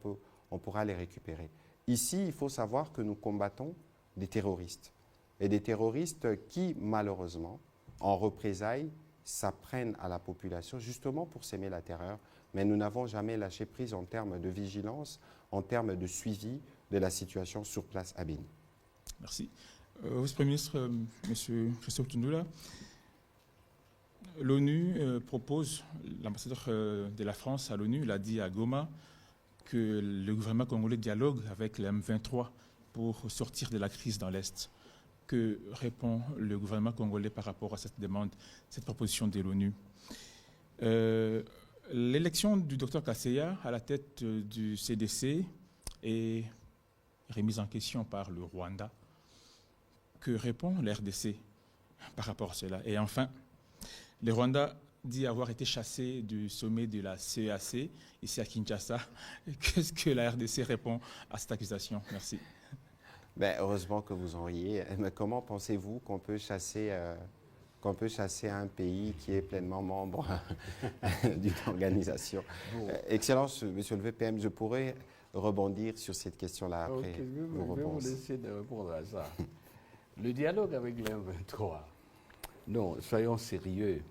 on pourra les récupérer. Ici, il faut savoir que nous combattons des terroristes. Et des terroristes qui, malheureusement, en représailles, s'apprennent à la population justement pour s'aimer la terreur. Mais nous n'avons jamais lâché prise en termes de vigilance, en termes de suivi de la situation sur place à Béni. Merci. Vice-Premier ministre, M. Christophe Lutundula, l'ONU propose, l'ambassadeur de la France à l'ONU l'a dit à Goma, que le gouvernement congolais dialogue avec les M23 pour sortir de la crise dans l'Est. Que répond le gouvernement congolais par rapport à cette demande, cette proposition de l'ONU? L'élection du Dr Kaseya à la tête du CDC est remise en question par le Rwanda. Que répond la RDC par rapport à cela? Et enfin, le Rwanda dit avoir été chassé du sommet de la CEAC, ici à Kinshasa. Qu'est-ce que la RDC répond à cette accusation? Merci. Heureusement que vous en riez. Mais comment pensez-vous qu'on peut chasser un pays qui est pleinement membre d'une organisation? Excellence, Monsieur le VPM, je pourrais rebondir sur cette question-là après. Ok, je vais vos vous réponses. laisser de répondre à ça. Le dialogue avec l'M23. Non, soyons sérieux.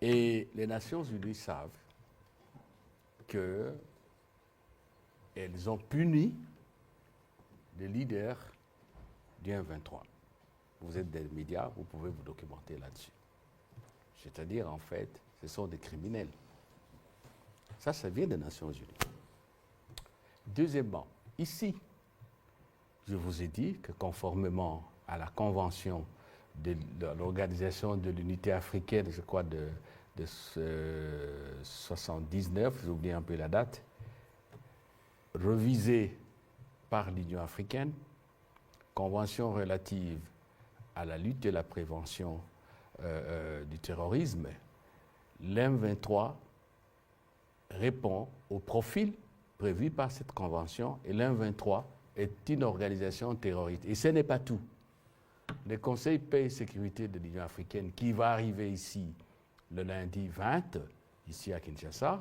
Et les Nations Unies savent qu'elles ont puni les leaders du M23. Vous êtes des médias, vous pouvez vous documenter là-dessus. C'est-à-dire, en fait, ce sont des criminels. Ça vient des Nations Unies. Deuxièmement, ici, je vous ai dit que conformément à la convention de l'Organisation de l'Unité africaine, je crois de 79, j'ai oublié un peu la date, revisée par l'Union africaine, convention relative à la lutte et la prévention du terrorisme, l'M23 répond au profil prévu par cette convention et l'M23 est une organisation terroriste. Et ce n'est pas tout. Le Conseil paix et sécurité de l'Union africaine qui va arriver ici le lundi 20, ici à Kinshasa,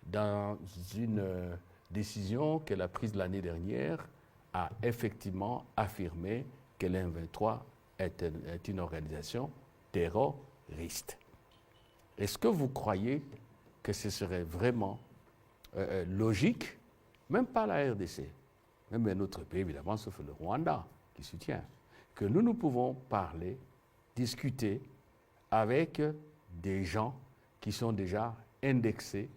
dans une décision qu'elle a prise l'année dernière, a effectivement affirmé que l'M23 est une organisation terroriste. Est-ce que vous croyez que ce serait vraiment logique, même pas la RDC, même un autre pays évidemment, sauf le Rwanda qui soutient, que nous pouvons parler, discuter avec des gens qui sont déjà indexés,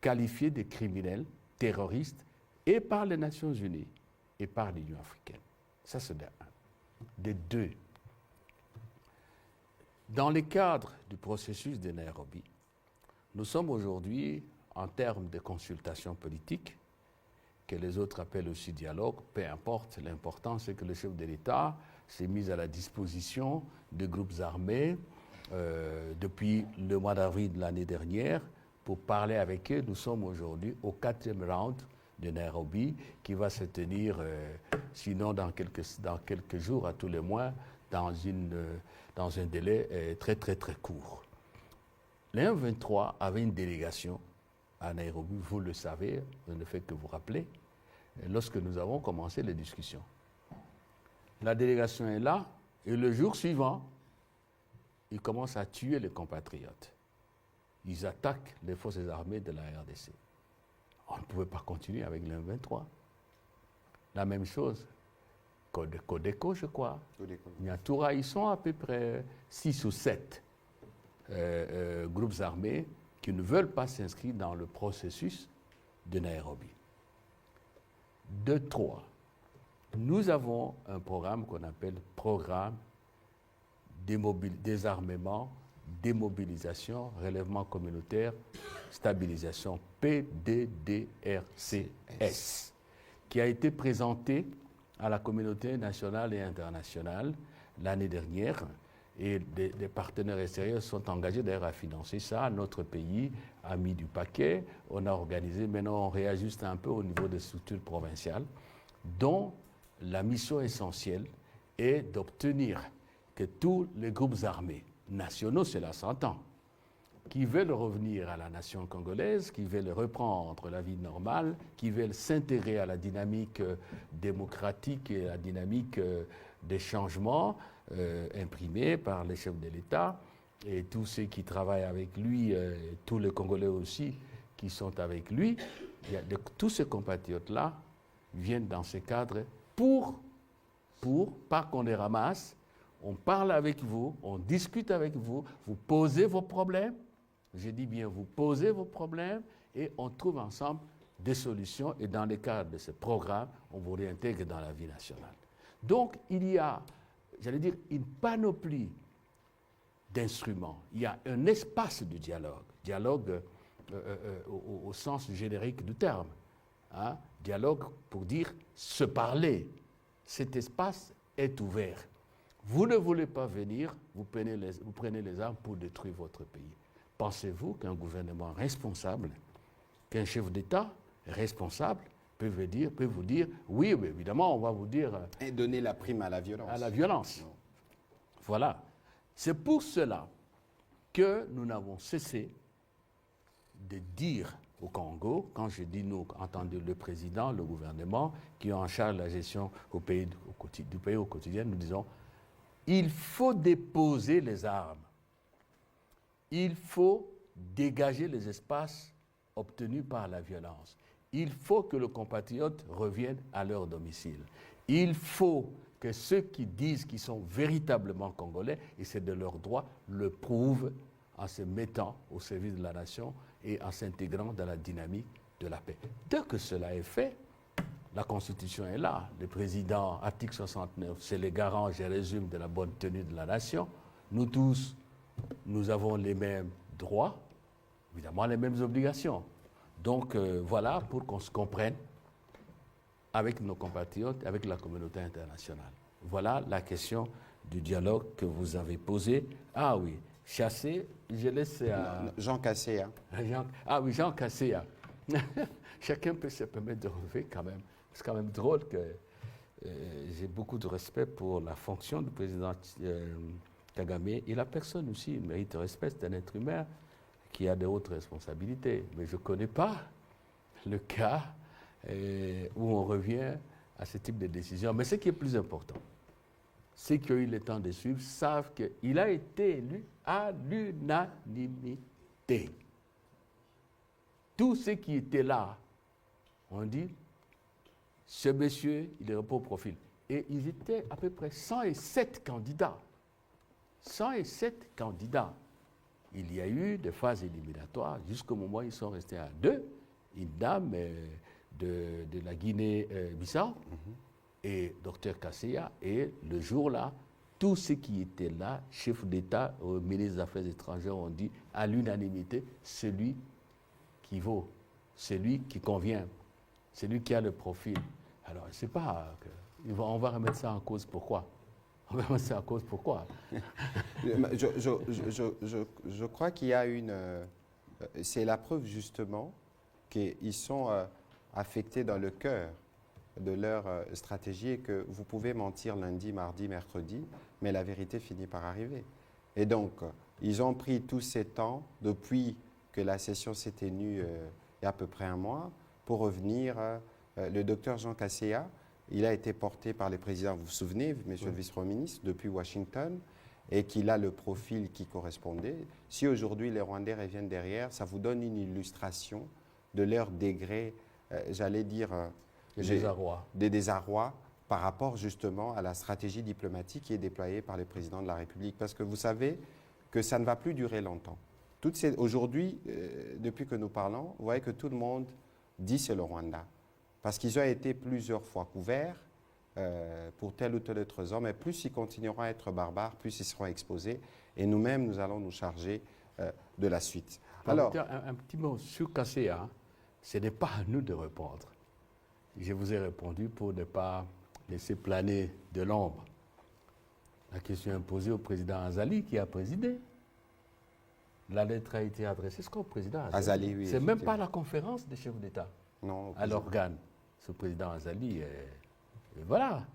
qualifiés de criminels, terroristes, et par les Nations Unies et par l'Union africaine. Ça, c'est de un. De deux, dans le cadre du processus de Nairobi, nous sommes aujourd'hui, en termes de consultation politique, que les autres appellent aussi dialogue, peu importe, l'important c'est que le chef de l'État s'est mis à la disposition de groupes armés depuis le mois d'avril de l'année dernière pour parler avec eux. Nous sommes aujourd'hui au 4e round de Nairobi qui va se tenir, sinon dans quelques jours, à tous les mois, dans un délai très très très court. Le M23 avait une délégation à Nairobi, vous le savez, je ne fais que vous rappeler, lorsque nous avons commencé les discussions. La délégation est là, et le jour suivant, ils commencent à tuer les compatriotes. Ils attaquent les forces armées de la RDC. On ne pouvait pas continuer avec le M23. La même chose, Codeco, je crois. Nyatura, ils sont à peu près 6 ou 7 groupes armés qui ne veulent pas s'inscrire dans le processus de Nairobi. 2, 3. Nous avons un programme qu'on appelle Programme désarmement, démobilisation, relèvement communautaire, stabilisation, PDDRCS, qui a été présenté à la communauté nationale et internationale l'année dernière. Et des partenaires extérieurs sont engagés d'ailleurs à financer ça. Notre pays a mis du paquet. On a organisé, maintenant on réajuste un peu au niveau des structures provinciales, dont la mission essentielle est d'obtenir que tous les groupes armés nationaux, cela s'entend, qui veulent revenir à la nation congolaise, qui veulent reprendre la vie normale, qui veulent s'intégrer à la dynamique démocratique et à la dynamique des changements imprimés par les chefs de l'État et tous ceux qui travaillent avec lui, tous les Congolais aussi qui sont avec lui, tous ces compatriotes-là viennent dans ce cadre pas qu'on les ramasse, on parle avec vous, on discute avec vous, vous posez vos problèmes, je dis bien vous posez vos problèmes et on trouve ensemble des solutions et dans le cadre de ce programme, on vous réintègre dans la vie nationale. Donc il y a, j'allais dire, une panoplie d'instruments. Il y a un espace de dialogue au sens générique du terme. Hein? Dialogue pour dire se parler. Cet espace est ouvert. Vous ne voulez pas venir, vous prenez les armes pour détruire votre pays. Pensez-vous qu'un gouvernement responsable, qu'un chef d'État responsable peut vous dire, oui, mais évidemment, on va vous dire... Et donner la prime à la violence. À la violence. Non. Voilà. C'est pour cela que nous n'avons cessé de dire au Congo, quand je dis nous, entendu le président, le gouvernement, qui ont en charge la gestion du pays au quotidien, nous disons, il faut déposer les armes. Il faut dégager les espaces obtenus par la violence. Il faut que les compatriotes reviennent à leur domicile. Il faut que ceux qui disent qu'ils sont véritablement congolais, et c'est de leur droit, le prouvent en se mettant au service de la nation et en s'intégrant dans la dynamique de la paix. Dès que cela est fait, la Constitution est là. Le président, article 69, c'est le garant, je résume, de la bonne tenue de la nation. Nous tous, nous avons les mêmes droits, évidemment les mêmes obligations. Donc voilà, pour qu'on se comprenne avec nos compatriotes, avec la communauté internationale. Voilà la question du dialogue que vous avez posé. Ah oui, Chassé, je laisse à... Jean Casséa. Ah oui, Jean Casséa. Chacun peut se permettre de relever quand même. C'est quand même drôle que j'ai beaucoup de respect pour la fonction du président Kagame et la personne aussi. Il mérite de respect, c'est un être humain qui a de hautes responsabilités. Mais je ne connais pas le cas où on revient à ce type de décision. Mais ce qui est plus important, ceux qui ont eu le temps de suivre savent qu'il a été élu à l'unanimité. Tous ceux qui étaient là ont dit, ce monsieur, il est pas au profil. Et ils étaient à peu près 107 candidats. 107 candidats. Il y a eu des phases éliminatoires jusqu'au moment où ils sont restés à 2. Une dame de la Guinée-Bissau et Dr Kasseya. Et le jour-là, tous ceux qui étaient là, chefs d'État, ministres des Affaires étrangères, ont dit à l'unanimité, celui qui vaut, celui qui convient, celui qui a le profil. Alors, je ne sais pas, on va remettre ça en cause. Pourquoi? On va remettre ça en cause. Pourquoi? Je crois qu'il y a une... c'est la preuve, justement, qu'ils sont affectés dans le cœur de leur stratégie et que vous pouvez mentir lundi, mardi, mercredi, mais la vérité finit par arriver. Et donc, ils ont pris tous ces temps, depuis que la session s'est tenue il y a à peu près un mois, pour revenir... le docteur Jean Kasséa, il a été porté par les présidents, vous vous souvenez, monsieur le vice-premier ministre, depuis Washington, et qu'il a le profil qui correspondait. Si aujourd'hui les Rwandais reviennent derrière, ça vous donne une illustration de leur degré, j'allais dire, des désarrois par rapport justement à la stratégie diplomatique qui est déployée par les présidents de la République. Parce que vous savez que ça ne va plus durer longtemps. Aujourd'hui, depuis que nous parlons, vous voyez que tout le monde dit c'est le Rwanda. Parce qu'ils ont été plusieurs fois couverts pour tel ou tel autre zone, mais plus ils continueront à être barbares, plus ils seront exposés. Et nous-mêmes, nous allons nous charger de la suite. Alors, un petit mot sur Kasséa, ce n'est pas à nous de répondre. Je vous ai répondu pour ne pas laisser planer de l'ombre. La question est posée au président Azali qui a présidé. La lettre a été adressée au président Azali. Oui, c'est même pas la conférence des chefs d'État. Non, à l'organe. Ce président Azali, voilà.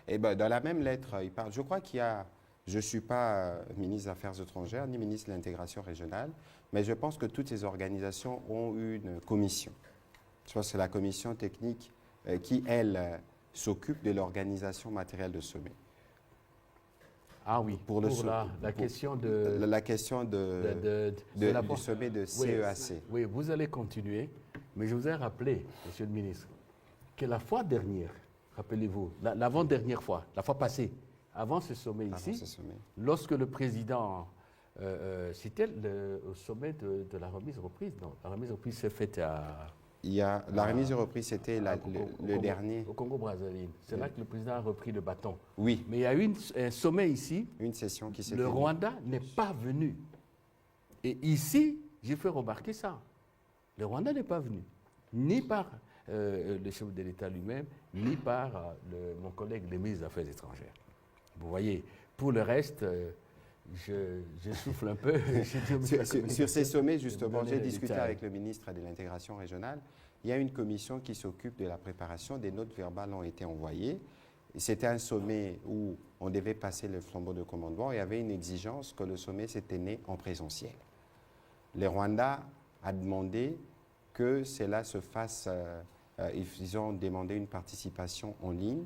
Et ben, dans la même lettre, il parle. Je crois qu'il y a. Je ne suis pas ministre des Affaires étrangères ni ministre de l'intégration régionale, mais je pense que toutes ces organisations ont une commission. Je pense que c'est la commission technique qui, elle, s'occupe de l'organisation matérielle de sommet. Ah oui, pour la question de... La question du sommet de CEAC. Oui, vous allez continuer, mais je vous ai rappelé, monsieur le ministre, que la fois dernière, rappelez-vous, l'avant-dernière fois, la fois passée, avant ce sommet lorsque le président, c'était au sommet de la remise reprise, non, la remise reprise s'est faite à... La remise de reprise, c'était le dernier. Au Congo-Brazzaville. C'est là que le président a repris le bâton. Oui. Mais il y a eu un sommet ici. Une session qui s'est Le Rwanda n'est pas venu. Et ici, j'ai fait remarquer ça. Le Rwanda n'est pas venu. Ni par le chef de l'État lui-même, ni par mon collègue, le ministre des Affaires étrangères. Vous voyez, pour le reste... Je souffle un peu. Sur ces sommets, justement, j'ai discuté avec le ministre de l'Intégration régionale. Il y a une commission qui s'occupe de la préparation. Des notes verbales ont été envoyées. C'était un sommet où on devait passer le flambeau de commandement. Il y avait une exigence que le sommet s'était né en présentiel. Le Rwanda a demandé que cela se fasse, ils ont demandé une participation en ligne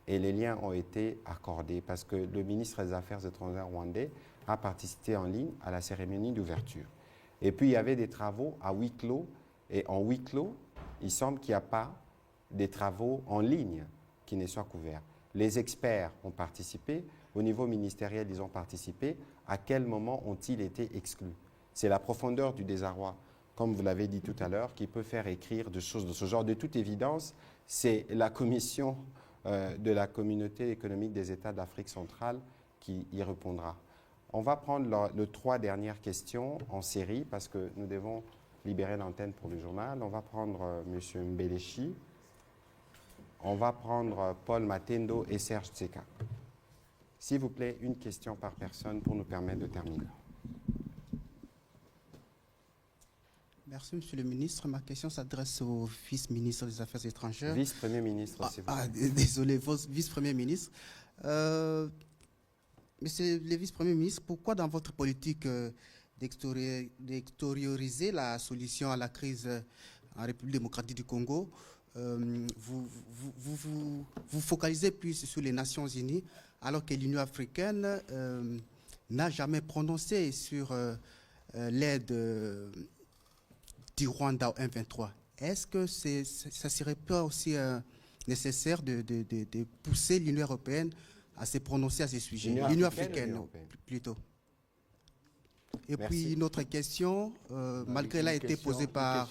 et les liens ont été accordés parce que le ministre des Affaires étrangères rwandais a participé en ligne à la cérémonie d'ouverture. Et puis il y avait des travaux à huis clos et en huis clos, il semble qu'il n'y a pas des travaux en ligne qui ne soient couverts. Les experts ont participé, au niveau ministériel ils ont participé, à quel moment ont-ils été exclus? C'est la profondeur du désarroi, comme vous l'avez dit tout à l'heure, qui peut faire écrire des choses de ce genre. De toute évidence, c'est la commission de la communauté économique des États d'Afrique centrale qui y répondra. On va prendre les 3 dernières questions en série parce que nous devons libérer l'antenne pour le journal. On va prendre M. Mbelechi, on va prendre Paul Matendo et Serge Tseka. S'il vous plaît, une question par personne pour nous permettre de terminer. Merci, Monsieur le Ministre. Ma question s'adresse au vice-ministre des Affaires étrangères. Vice-premier ministre, s'il vous plaît. Désolé, vice-premier ministre. Monsieur le vice-premier ministre, pourquoi dans votre politique d'extérioriser la solution à la crise en République démocratique du Congo, vous focalisez plus sur les Nations Unies, alors que l'Union africaine n'a jamais prononcé sur l'aide du Rwanda au M23. Est-ce que ça ne serait pas aussi nécessaire de pousser l'Union européenne à se prononcer à ce sujet? L'Union africaine, plutôt. Et puis, une autre question, malgré elle a été posée par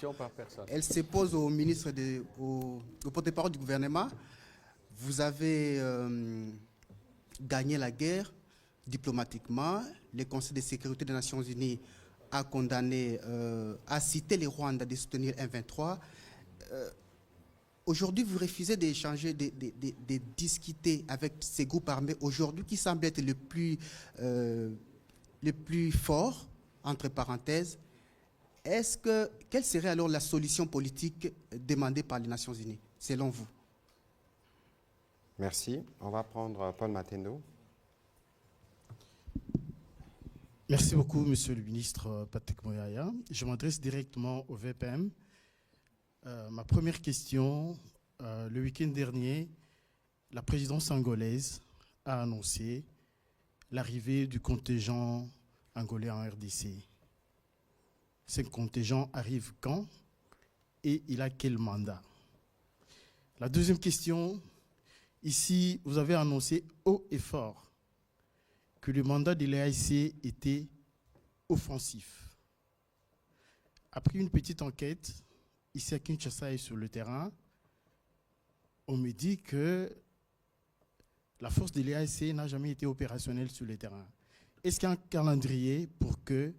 elle se pose au ministre, au porte-parole du gouvernement. Vous avez gagné la guerre diplomatiquement. Le Conseil de sécurité des Nations Unies a condamné, a cité les Rwandais de soutenir M23. Aujourd'hui, vous refusez d'échanger, de discuter avec ces groupes armés aujourd'hui qui semblent être le plus fort, entre parenthèses. Quelle serait alors la solution politique demandée par les Nations Unies, selon vous? Merci. On va prendre Paul Matendo. Merci beaucoup, Monsieur le ministre Patrick Moyaya. Je m'adresse directement au VPM. Ma première question, le week-end dernier, la présidence angolaise a annoncé l'arrivée du contingent angolais en RDC. Ce contingent arrive quand et il a quel mandat? La deuxième question, ici, vous avez annoncé haut et fort que le mandat de l'AIC était offensif. Après une petite enquête, ici à Kinshasa et sur le terrain, on me dit que la force de l'AIC n'a jamais été opérationnelle sur le terrain. Est-ce qu'il y a un calendrier pour que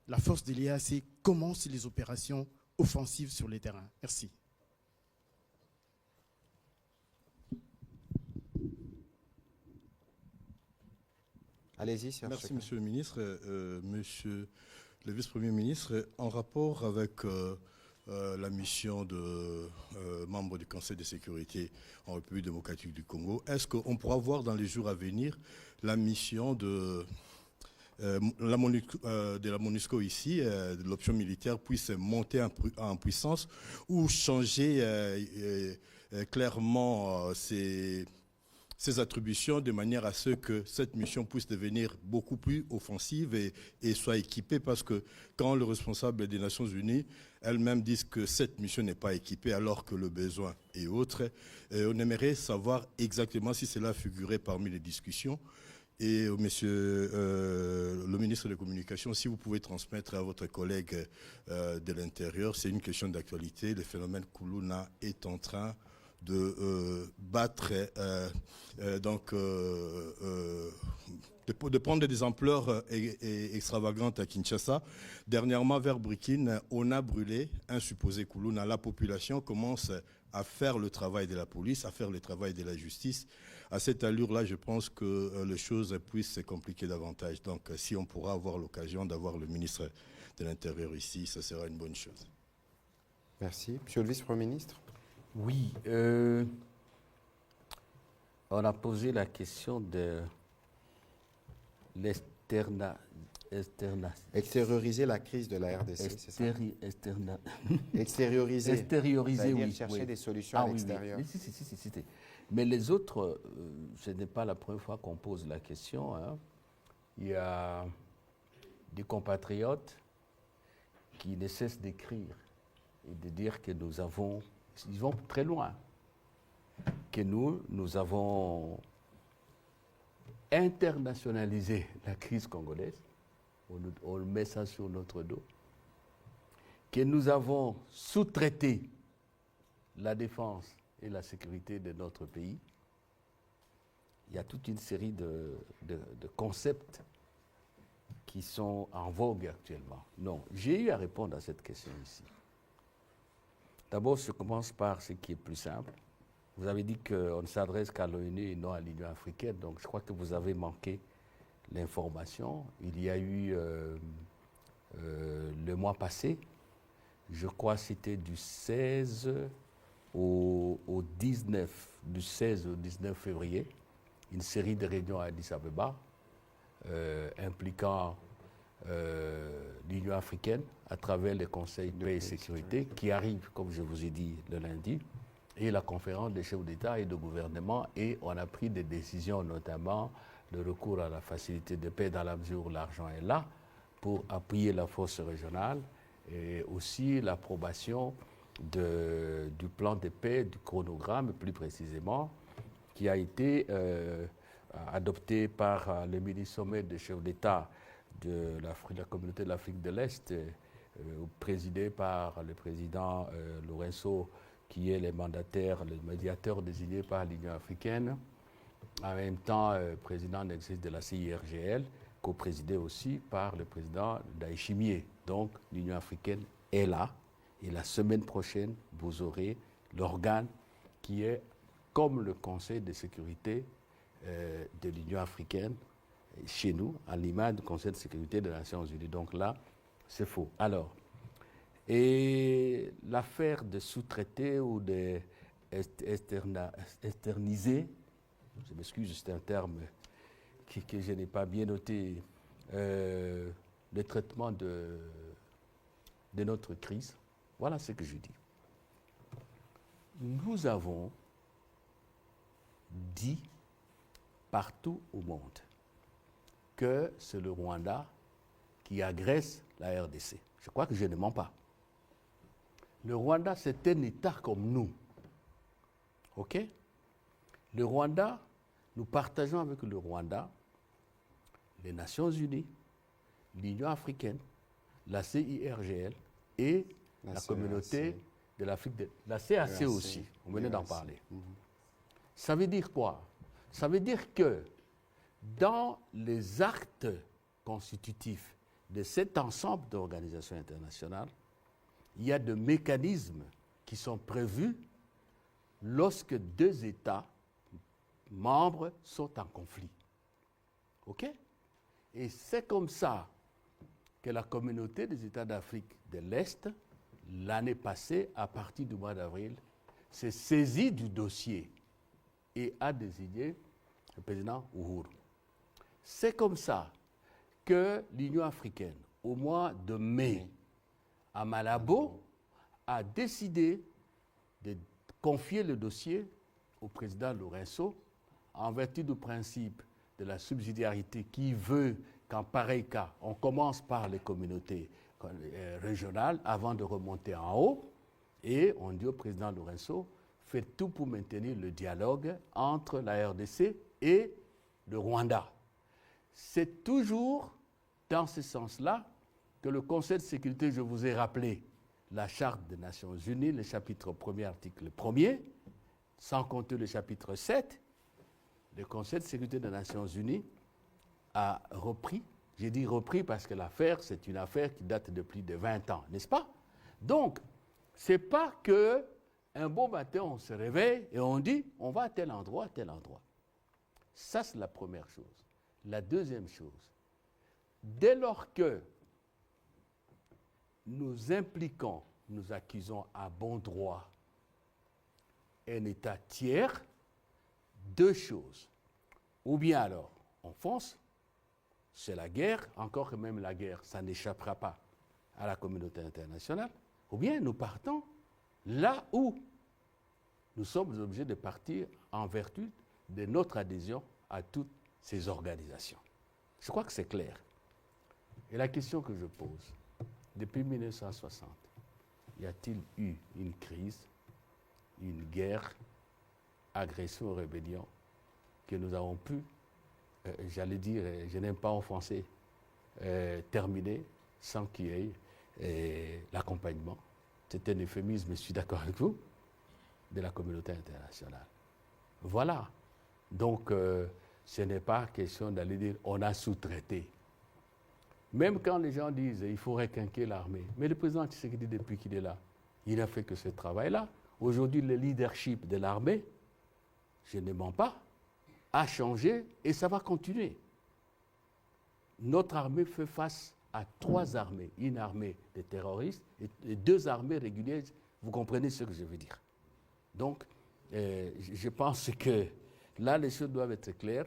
la force de l'AIC commence les opérations offensives sur le terrain? Merci. Allez-y, Serge. Merci, Monsieur le ministre. Monsieur le vice-premier ministre, en rapport avec la mission de membres du Conseil de sécurité en République démocratique du Congo, est-ce qu'on pourra voir dans les jours à venir la mission de la MONUSCO ici, de l'option militaire, puisse monter en puissance ou changer clairement ses attributions de manière à ce que cette mission puisse devenir beaucoup plus offensive et soit équipée, parce que quand le responsable des Nations Unies elles-mêmes disent que cette mission n'est pas équipée alors que le besoin est autre, on aimerait savoir exactement si cela figurait parmi les discussions. Et monsieur le ministre des Communications, si vous pouvez transmettre à votre collègue de l'Intérieur, c'est une question d'actualité, le phénomène Kuluna est en train de battre, de prendre des ampleurs extravagantes à Kinshasa. Dernièrement, vers Brikine, on a brûlé un supposé Kuluna. La population commence à faire le travail de la police, à faire le travail de la justice. À cette allure-là, je pense que les choses puissent se compliquer davantage. Donc, si on pourra avoir l'occasion d'avoir le ministre de l'Intérieur ici, ça sera une bonne chose. Merci. Monsieur le vice-premier ministre. Oui, on a posé la question de Extérioriser la crise de la RDC, c'est ça? Extérioriser. Extérioriser, C'est-à-dire oui. chercher oui. des solutions à l'extérieur. Oui. Si. Mais les autres, ce n'est pas la première fois qu'on pose la question. Hein. Il y a des compatriotes qui ne cessent d'écrire et de dire que nous avons, ils vont très loin, que nous avons internationalisé la crise congolaise, on met ça sur notre dos, que nous avons sous-traité la défense et la sécurité de notre pays. Il y a toute une série de concepts qui sont en vogue actuellement. Non, j'ai eu à répondre à cette question ici. D'abord, je commence par ce qui est plus simple. Vous avez dit qu'on ne s'adresse qu'à l'ONU et non à l'Union africaine, donc je crois que vous avez manqué l'information. Il y a eu le mois passé, je crois que c'était du 16 au 19, du 16 au 19 février, une série de réunions à Addis Abeba impliquant l'Union africaine à travers le Conseil de paix et sécurité qui arrive, comme je vous ai dit, le lundi, et la conférence des chefs d'État et de gouvernement, et on a pris des décisions, notamment le recours à la facilité de paix dans la mesure où l'argent est là, pour appuyer la force régionale, et aussi l'approbation du plan de paix, du chronogramme plus précisément, qui a été adopté par le mini-sommet des chefs d'État de la communauté de l'Afrique de l'Est, présidé par le président Lourenço, qui est le mandataire, le médiateur désigné par l'Union africaine, en même temps président d'exercice de la CIRGL, co-présidé aussi par le président Ndayishimiye. Donc l'Union africaine est là, et la semaine prochaine, vous aurez l'organe qui est comme le Conseil de sécurité de l'Union africaine, chez nous, à l'image du Conseil de sécurité des Nations Unies. Donc là, c'est faux. Alors, et l'affaire de sous-traiter ou d'externiser, je m'excuse, c'est un terme que je n'ai pas bien noté, le traitement de notre crise, voilà ce que je dis. Nous avons dit partout au monde que c'est le Rwanda qui agresse la RDC. Je crois que je ne mens pas. Le Rwanda, c'est un État comme nous. OK? Le Rwanda, nous partageons avec le Rwanda les Nations Unies, l'Union africaine, la CIRGL et la communauté de l'Afrique de la CAC aussi. On venait d'en parler. Ça veut dire quoi? Ça veut dire que dans les actes constitutifs de cet ensemble d'organisations internationales, il y a des mécanismes qui sont prévus lorsque deux États membres sont en conflit. OK? Et c'est comme ça que la communauté des États d'Afrique de l'Est, l'année passée, à partir du mois d'avril, s'est saisie du dossier et a désigné le président Uhuru. C'est comme ça que l'Union africaine, au mois de mai, à Malabo, a décidé de confier le dossier au président Lourenço en vertu du principe de la subsidiarité qui veut qu'en pareil cas, on commence par les communautés régionales avant de remonter en haut, et on dit au président Lourenço, faites tout pour maintenir le dialogue entre la RDC et le Rwanda. C'est toujours dans ce sens-là que le Conseil de sécurité, je vous ai rappelé, la Charte des Nations Unies, le chapitre 1er, article 1er, sans compter le chapitre 7, le Conseil de sécurité des Nations Unies a repris, j'ai dit repris parce que l'affaire, c'est une affaire qui date de plus de 20 ans, n'est-ce pas? Donc, ce n'est pas qu'un beau matin, on se réveille et on dit, on va à tel endroit, à tel endroit. Ça, c'est la première chose. La deuxième chose, dès lors que nous impliquons, nous accusons à bon droit un État tiers, deux choses. Ou bien alors, on fonce, c'est la guerre, encore que même la guerre, ça n'échappera pas à la communauté internationale, ou bien nous partons là où nous sommes obligés de partir en vertu de notre adhésion à toutes ces organisations. Je crois que c'est clair. Et la question que je pose, depuis 1960, y a-t-il eu une crise, une guerre, agression, rébellion, que nous avons pu, j'allais dire, je n'aime pas offenser, terminer sans qu'il y ait l'accompagnement, c'est un euphémisme, je suis d'accord avec vous, de la communauté internationale. Voilà. Donc, ce n'est pas question d'aller dire on a sous-traité. Même quand les gens disent il faut requinquer l'armée, mais le président Tshisekedi, depuis qu'il est là, il n'a fait que ce travail-là. Aujourd'hui, le leadership de l'armée, je ne mens pas, a changé et ça va continuer. Notre armée fait face à 3 armées, une armée de terroristes et 2 armées régulières. Vous comprenez ce que je veux dire. Donc, je pense que là, les choses doivent être claires.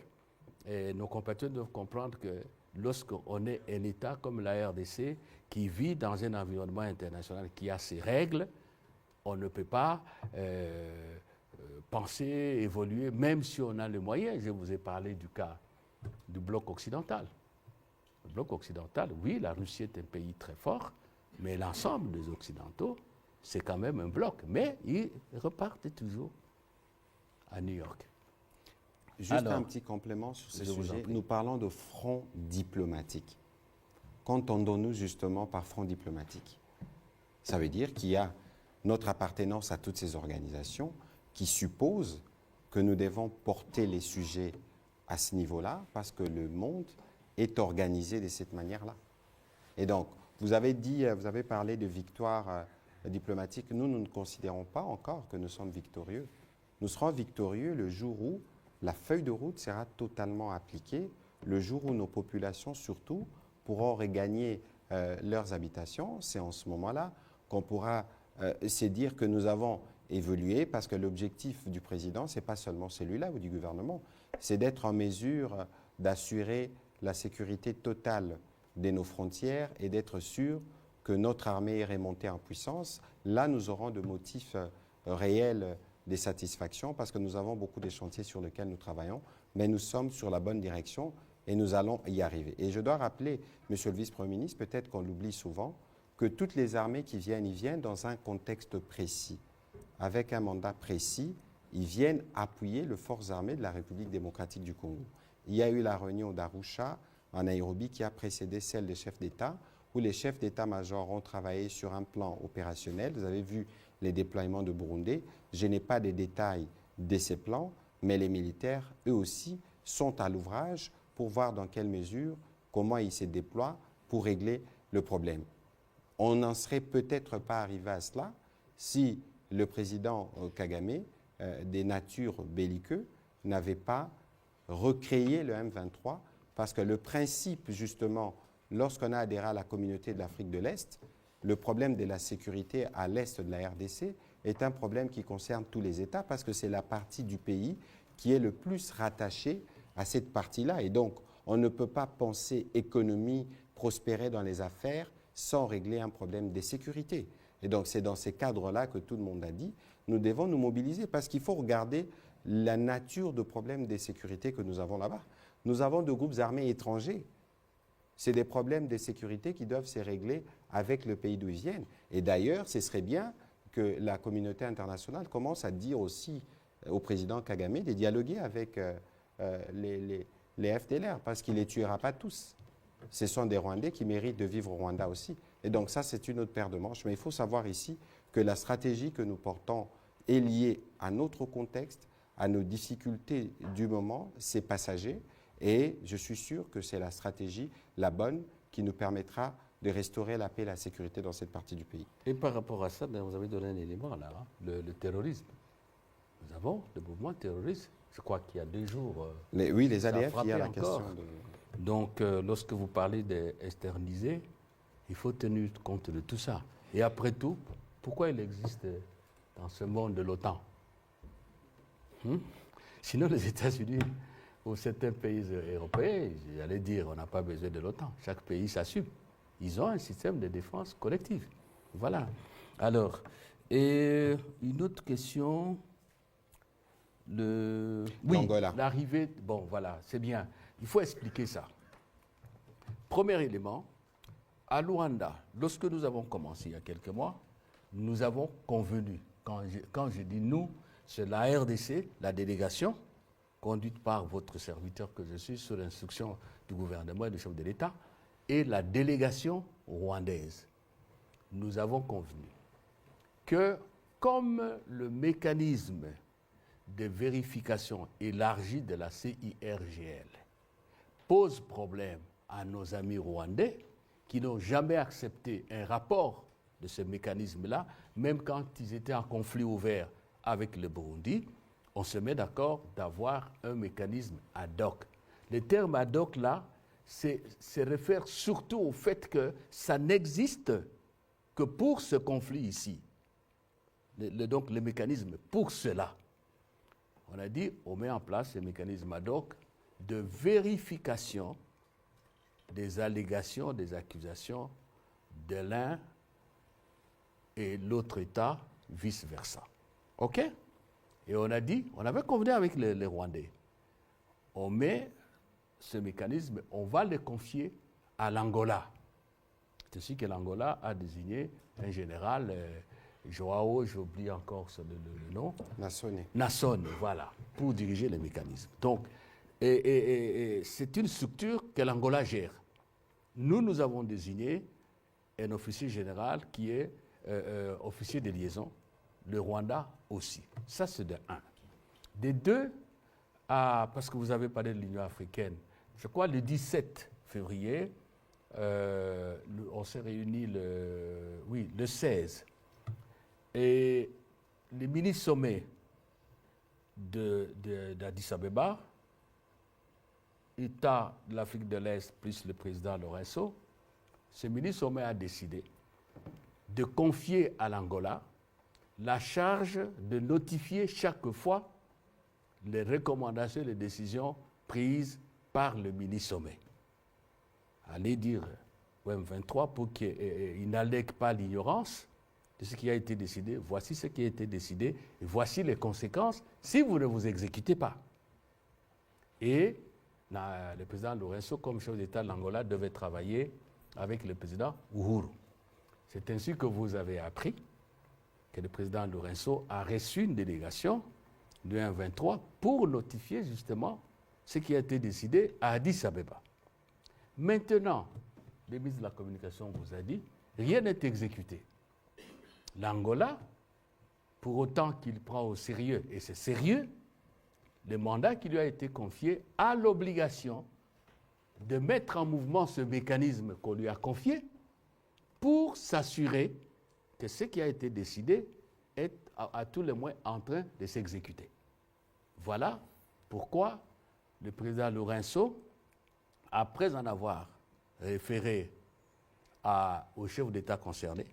Et nos compatriotes doivent comprendre que lorsqu'on est un État comme la RDC, qui vit dans un environnement international qui a ses règles, on ne peut pas penser, évoluer, même si on a les moyens. Je vous ai parlé du cas du bloc occidental. Le bloc occidental, oui, la Russie est un pays très fort, mais l'ensemble des Occidentaux, c'est quand même un bloc. Mais ils repartent toujours à New York. Juste Alors, un petit complément sur ce je vous en sujet. prie. Nous parlons de front diplomatique. Qu'entendons-nous justement par front diplomatique? Ça veut dire qu'il y a notre appartenance à toutes ces organisations qui suppose que nous devons porter les sujets à ce niveau-là parce que le monde est organisé de cette manière-là. Et donc, vous avez parlé de victoire diplomatique. Nous ne considérons pas encore que nous sommes victorieux. Nous serons victorieux le jour où la feuille de route sera totalement appliquée, le jour où nos populations, surtout, pourront regagner leurs habitations. C'est en ce moment-là qu'on pourra se dire que nous avons évolué, parce que l'objectif du président, ce n'est pas seulement celui-là ou du gouvernement, c'est d'être en mesure d'assurer la sécurité totale de nos frontières et d'être sûr que notre armée est remontée en puissance. Là, nous aurons de motifs réels de satisfaction parce que nous avons beaucoup de chantiers sur lesquels nous travaillons, mais nous sommes sur la bonne direction et nous allons y arriver. Et je dois rappeler, Monsieur le Vice-Premier ministre, peut-être qu'on l'oublie souvent, que toutes les armées qui viennent, ils viennent dans un contexte précis, avec un mandat précis. Ils viennent appuyer les forces armées de la République démocratique du Congo. Il y a eu la réunion d'Arusha en Nairobi qui a précédé celle des chefs d'État, où les chefs d'État-major ont travaillé sur un plan opérationnel. Vous avez vu les déploiements de Burundi. Je n'ai pas de détails de ces plans, mais les militaires, eux aussi, sont à l'ouvrage pour voir dans quelle mesure, comment ils se déploient pour régler le problème. On n'en serait peut-être pas arrivé à cela si le président Kagame, des natures belliqueux, n'avait pas recréé le M23, parce que le principe, justement, lorsqu'on a adhéré à la communauté de l'Afrique de l'Est, le problème de la sécurité à l'est de la RDC est un problème qui concerne tous les États, parce que c'est la partie du pays qui est le plus rattachée à cette partie-là. Et donc, on ne peut pas penser économie, prospérer dans les affaires, sans régler un problème de sécurité. Et donc, c'est dans ces cadres-là que tout le monde a dit, nous devons nous mobiliser, parce qu'il faut regarder la nature de problèmes de sécurité que nous avons là-bas. Nous avons de groupes armés étrangers. C'est des problèmes de sécurité qui doivent se régler avec le pays d'où ils viennent. Et d'ailleurs, ce serait bien que la communauté internationale commence à dire aussi au président Kagame de dialoguer avec les FDLR, parce qu'il ne les tuera pas tous. Ce sont des Rwandais qui méritent de vivre au Rwanda aussi. Et donc ça, c'est une autre paire de manches. Mais il faut savoir ici que la stratégie que nous portons est liée à notre contexte, à nos difficultés du moment, c'est passager. Et je suis sûr que c'est la stratégie, la bonne, qui nous permettra de restaurer la paix et la sécurité dans cette partie du pays. Et par rapport à ça, vous avez donné un élément là, hein, le terrorisme. Nous avons le mouvement terroriste. Je crois qu'il y a 2 jours. Oui, les ADF, il y a la encore. question de... Donc, lorsque vous parlez d'externaliser, il faut tenir compte de tout ça. Et après tout, pourquoi il existe dans ce monde de l'OTAN? Sinon, les États-Unis pour certains pays européens, j'allais dire, on n'a pas besoin de l'OTAN. Chaque pays s'assume. Ils ont un système de défense collective. Voilà. Alors, et une autre question. Oui, L'Angola. l'arrivée, bon voilà, c'est bien. Il faut expliquer ça. Premier élément, à Luanda, lorsque nous avons commencé il y a quelques mois, nous avons convenu, quand je dis nous, c'est la RDC, la délégation, conduite par votre serviteur que je suis, sous l'instruction du gouvernement et du chef de l'État, et la délégation rwandaise. Nous avons convenu que, comme le mécanisme de vérification élargie de la CIRGL pose problème à nos amis rwandais qui n'ont jamais accepté un rapport de ce mécanisme-là, même quand ils étaient en conflit ouvert avec le Burundi, on se met d'accord d'avoir un mécanisme ad hoc. Le terme ad hoc, là, se réfère surtout au fait que ça n'existe que pour ce conflit ici. Donc le mécanisme pour cela. On a dit, on met en place ce mécanisme ad hoc de vérification des allégations, des accusations de l'un et l'autre État, vice-versa. OK? Et on a dit, on avait convenu avec les Rwandais, on met ce mécanisme, on va le confier à l'Angola. C'est ainsi que l'Angola a désigné un général, Joao, j'oublie encore le nom. Nassone, voilà, pour diriger les mécanismes. Donc, c'est une structure que l'Angola gère. Nous avons désigné un officier général qui est officier de liaison, le Rwanda aussi. Ça, c'est de un. De deux, parce que vous avez parlé de l'Union africaine, je crois le 17 février, on s'est réunis le 16. Et les mini-sommets d'Addis Abeba, État de l'Afrique de l'Est plus le président Lourenço, ce mini-sommet a décidé de confier à l'Angola la charge de notifier chaque fois les recommandations et les décisions prises par le mini-sommet. Allez dire au M23 pour qu'il n'allègue pas l'ignorance de ce qui a été décidé. Voici ce qui a été décidé et voici les conséquences si vous ne vous exécutez pas. Et le président Lourenço, comme chef d'État de l'Angola, devait travailler avec le président Uhuru. C'est ainsi que vous avez appris que le président Lourenço a reçu une délégation du 1-23 pour notifier justement ce qui a été décidé à Addis Abeba. Maintenant, le ministre de la Communication vous a dit, rien n'est exécuté. L'Angola, pour autant qu'il prend au sérieux, et c'est sérieux, le mandat qui lui a été confié a l'obligation de mettre en mouvement ce mécanisme qu'on lui a confié pour s'assurer que ce qui a été décidé est à tout le moins en train de s'exécuter. Voilà pourquoi le président Lourenço, après en avoir référé au chef d'État concerné,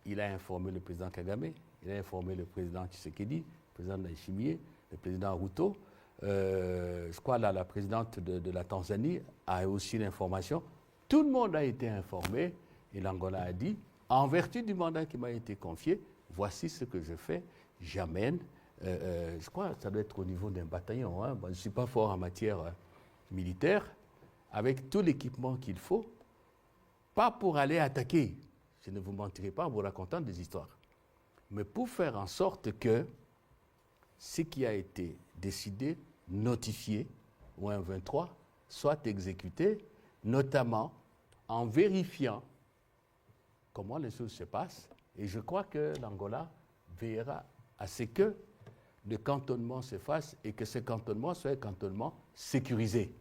il a informé le président Kagame, il a informé le président Tshisekedi, le président Ndayishimiye, le président Ruto, je crois la présidente de la Tanzanie a aussi l'information. Tout le monde a été informé et l'Angola a dit, en vertu du mandat qui m'a été confié, voici ce que je fais, j'amène, je crois que ça doit être au niveau d'un bataillon, hein. Bon, je ne suis pas fort en matière militaire, avec tout l'équipement qu'il faut, pas pour aller attaquer, je ne vous mentirai pas en vous racontant des histoires, mais pour faire en sorte que ce qui a été décidé, notifié, ou un 23, soit exécuté, notamment en vérifiant comment les choses se passent. Et je crois que l'Angola veillera à ce que le cantonnement se fasse et que ce cantonnement soit un cantonnement sécurisé.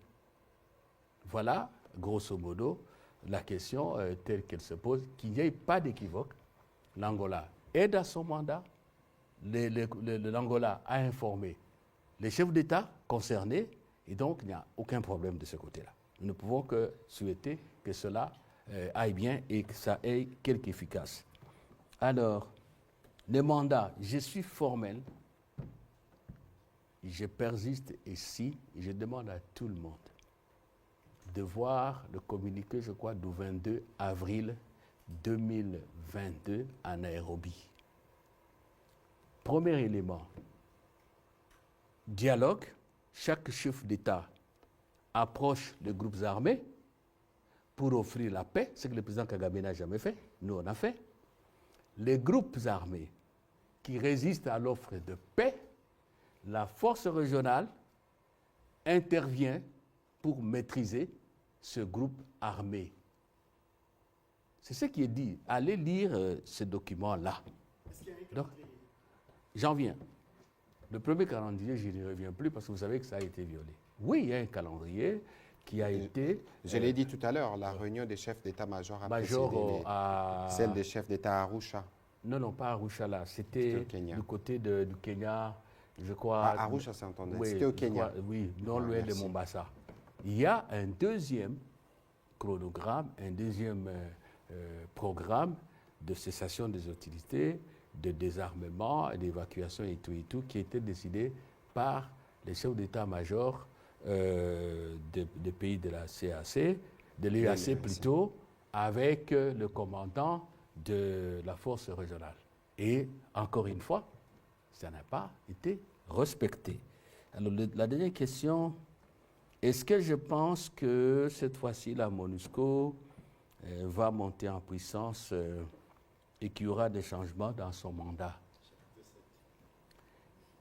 Voilà, grosso modo, la question telle qu'elle se pose, qu'il n'y ait pas d'équivoque. L'Angola est dans son mandat. L'Angola a informé les chefs d'État concernés et donc il n'y a aucun problème de ce côté-là. Nous ne pouvons que souhaiter que cela aille bien et que ça ait quelque efficace. Alors, le mandat, je suis formel, je persiste ici et je demande à tout le monde de voir le communiqué, je crois, du 22 avril 2022 à Nairobi. Premier élément, dialogue. Chaque chef d'État approche les groupes armés pour offrir la paix, ce que le président Kagame n'a jamais fait, nous on a fait. Les groupes armés qui résistent à l'offre de paix, la force régionale intervient pour maîtriser ce groupe armé. C'est ce qui est dit. Allez lire ce document-là. Donc, j'en viens. Le premier calendrier, je n'y reviens plus parce que vous savez que ça a été violé. Oui, il y a un calendrier qui a été... Je l'ai dit tout à l'heure, la réunion des chefs d'état-major a précédé celle des chefs d'État à Arusha. Non, pas à Arusha là. C'était du côté du Kenya, je crois. À Arusha, c'est entendu. Oui, c'était au Kenya. Oui, non loin de Mombasa. Il y a un deuxième chronogramme, un deuxième programme de cessation des hostilités, de désarmement, d'évacuation et tout, qui était décidé par les chefs d'état-major des pays de la CAC, de l'UAC plutôt, avec le commandant de la force régionale. Et encore une fois, ça n'a pas été respecté. Alors la dernière question, est-ce que je pense que cette fois-ci la MONUSCO va monter en puissance et qu'il y aura des changements dans son mandat?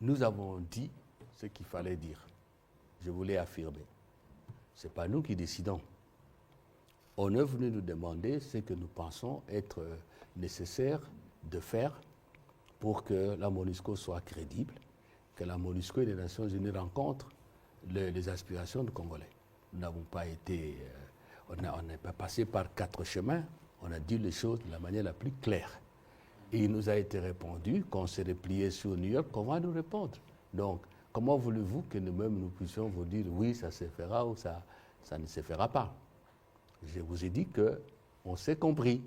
Nous avons dit ce qu'il fallait dire. Je voulais affirmer. Ce n'est pas nous qui décidons. On est venu nous demander ce que nous pensons être nécessaire de faire pour que la MONUSCO soit crédible, que la MONUSCO et les Nations Unies rencontrent les aspirations des Congolais. Nous n'avons pas été... on n'est pas passé par 4 chemins, on a dit les choses de la manière la plus claire. Et il nous a été répondu qu'on s'est replié sur New York, qu'on va nous répondre. Donc, comment voulez-vous que nous-mêmes nous puissions vous dire oui, ça se fera ou ça ne se fera pas? Je vous ai dit qu'on s'est compris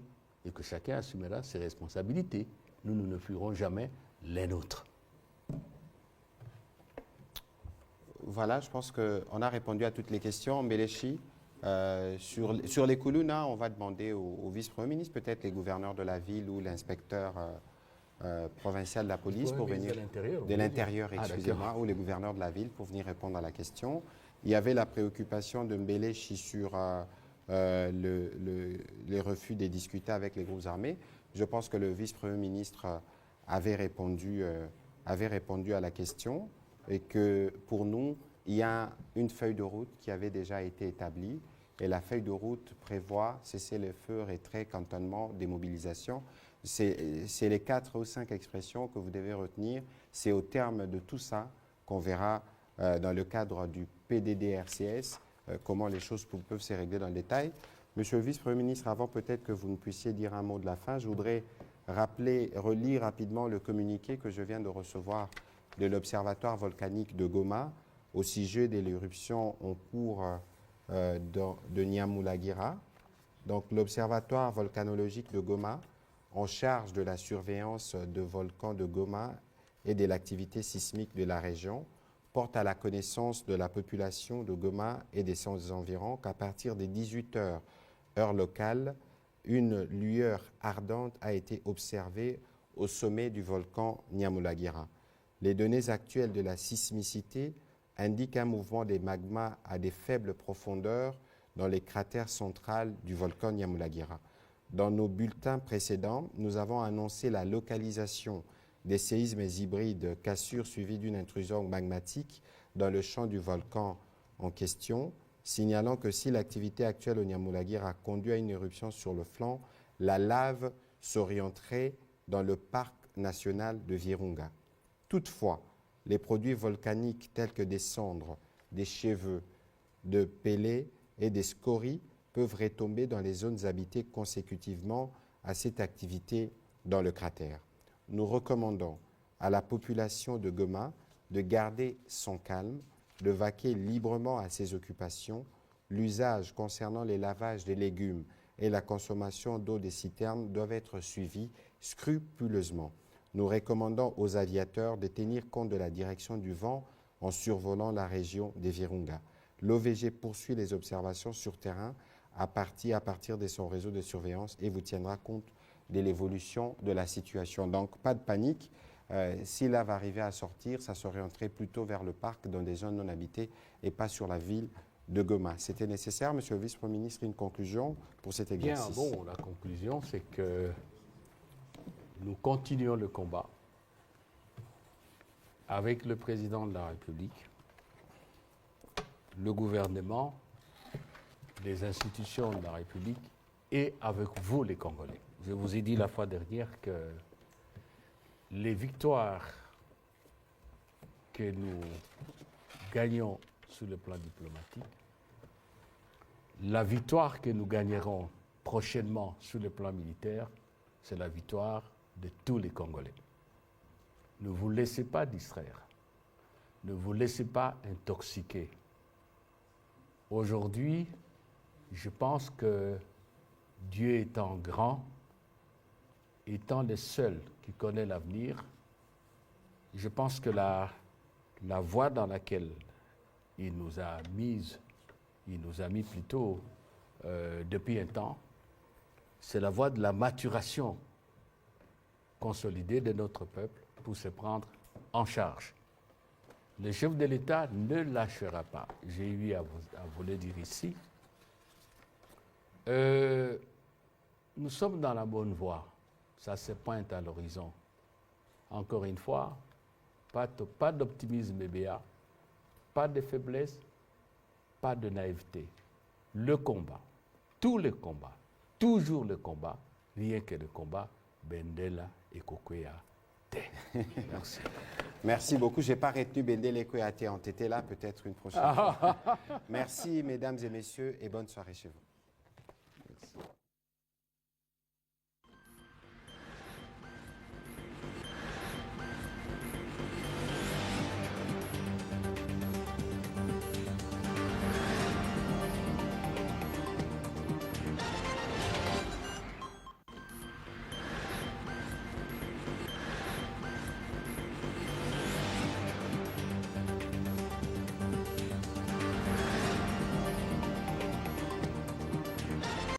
et que chacun assumera ses responsabilités. Nous ne ferons jamais les nôtres. Voilà, je pense qu'on a répondu à toutes les questions. Mbelechi, sur les Koulouna, on va demander au vice-premier ministre, peut-être les gouverneurs de la ville ou l'inspecteur provincial de la police pour venir de l'intérieur, excusez-moi, ou les gouverneurs de la ville pour venir répondre à la question. Il y avait la préoccupation de Mbelechi sur les refus de discuter avec les groupes armés. Je pense que le vice-premier ministre avait répondu à la question et que pour nous, il y a une feuille de route qui avait déjà été établie et la feuille de route prévoit cessez-le-feu, retrait, cantonnement, démobilisation. C'est les 4 ou 5 expressions que vous devez retenir. C'est au terme de tout ça qu'on verra dans le cadre du PDDRCS comment les choses peuvent se régler dans le détail. Monsieur le vice-premier ministre, avant peut-être que vous ne puissiez dire un mot de la fin, je voudrais relire rapidement le communiqué que je viens de recevoir de l'Observatoire volcanique de Goma au sujet de l'éruption en cours de Nyamulagira. Donc l'Observatoire volcanologique de Goma, en charge de la surveillance de volcans de Goma et de l'activité sismique de la région, porte à la connaissance de la population de Goma et des environs qu'à partir des 18h, heure locale, une lueur ardente a été observée au sommet du volcan Nyamulagira. Les données actuelles de la sismicité indiquent un mouvement des magmas à des faibles profondeurs dans les cratères centrales du volcan Nyamulagira. Dans nos bulletins précédents, nous avons annoncé la localisation des séismes hybrides cassures suivis d'une intrusion magmatique dans le champ du volcan en question, signalant que si l'activité actuelle au Nyamulagira conduit à une éruption sur le flanc, la lave s'orienterait dans le parc national de Virunga. Toutefois, les produits volcaniques tels que des cendres, des cheveux, de pellets et des scories peuvent retomber dans les zones habitées consécutivement à cette activité dans le cratère. Nous recommandons à la population de Goma de garder son calme, de vaquer librement à ses occupations. L'usage concernant les lavages des légumes et la consommation d'eau des citernes doivent être suivis scrupuleusement. Nous recommandons aux aviateurs de tenir compte de la direction du vent en survolant la région des Virunga. L'OVG poursuit les observations sur terrain à partir de son réseau de surveillance et vous tiendra compte de l'évolution de la situation. Donc, pas de panique. Si là va arriver à sortir, ça s'orienterait plutôt vers le parc dans des zones non habitées et pas sur la ville de Goma. C'était nécessaire, Monsieur le Vice-Premier ministre, une conclusion pour cet exercice? Bien, bon, la conclusion, c'est que nous continuons le combat avec le président de la République, le gouvernement, les institutions de la République et avec vous, les Congolais. Je vous ai dit la fois dernière que les victoires que nous gagnons sur le plan diplomatique, la victoire que nous gagnerons prochainement sur le plan militaire, c'est la victoire de tous les Congolais. Ne vous laissez pas distraire. Ne vous laissez pas intoxiquer. Aujourd'hui, je pense que Dieu étant grand, étant le seul qui connaît l'avenir, je pense que la voie dans laquelle il nous a mis plutôt depuis un temps, c'est la voie de la maturation consolidée de notre peuple pour se prendre en charge. Le chef de l'État ne lâchera pas. J'ai eu à vous le dire ici. Nous sommes dans la bonne voie. Ça se pointe à l'horizon. Encore une fois, pas d'optimisme béat, pas de faiblesse, pas de naïveté. Le combat, tous les combats, toujours le combat, rien que le combat, Bendela et Kokwea. Merci. Merci beaucoup. Je n'ai pas retenu Bendela et Kokwea. On était là peut-être une prochaine fois. Merci, mesdames et messieurs, et bonne soirée chez vous.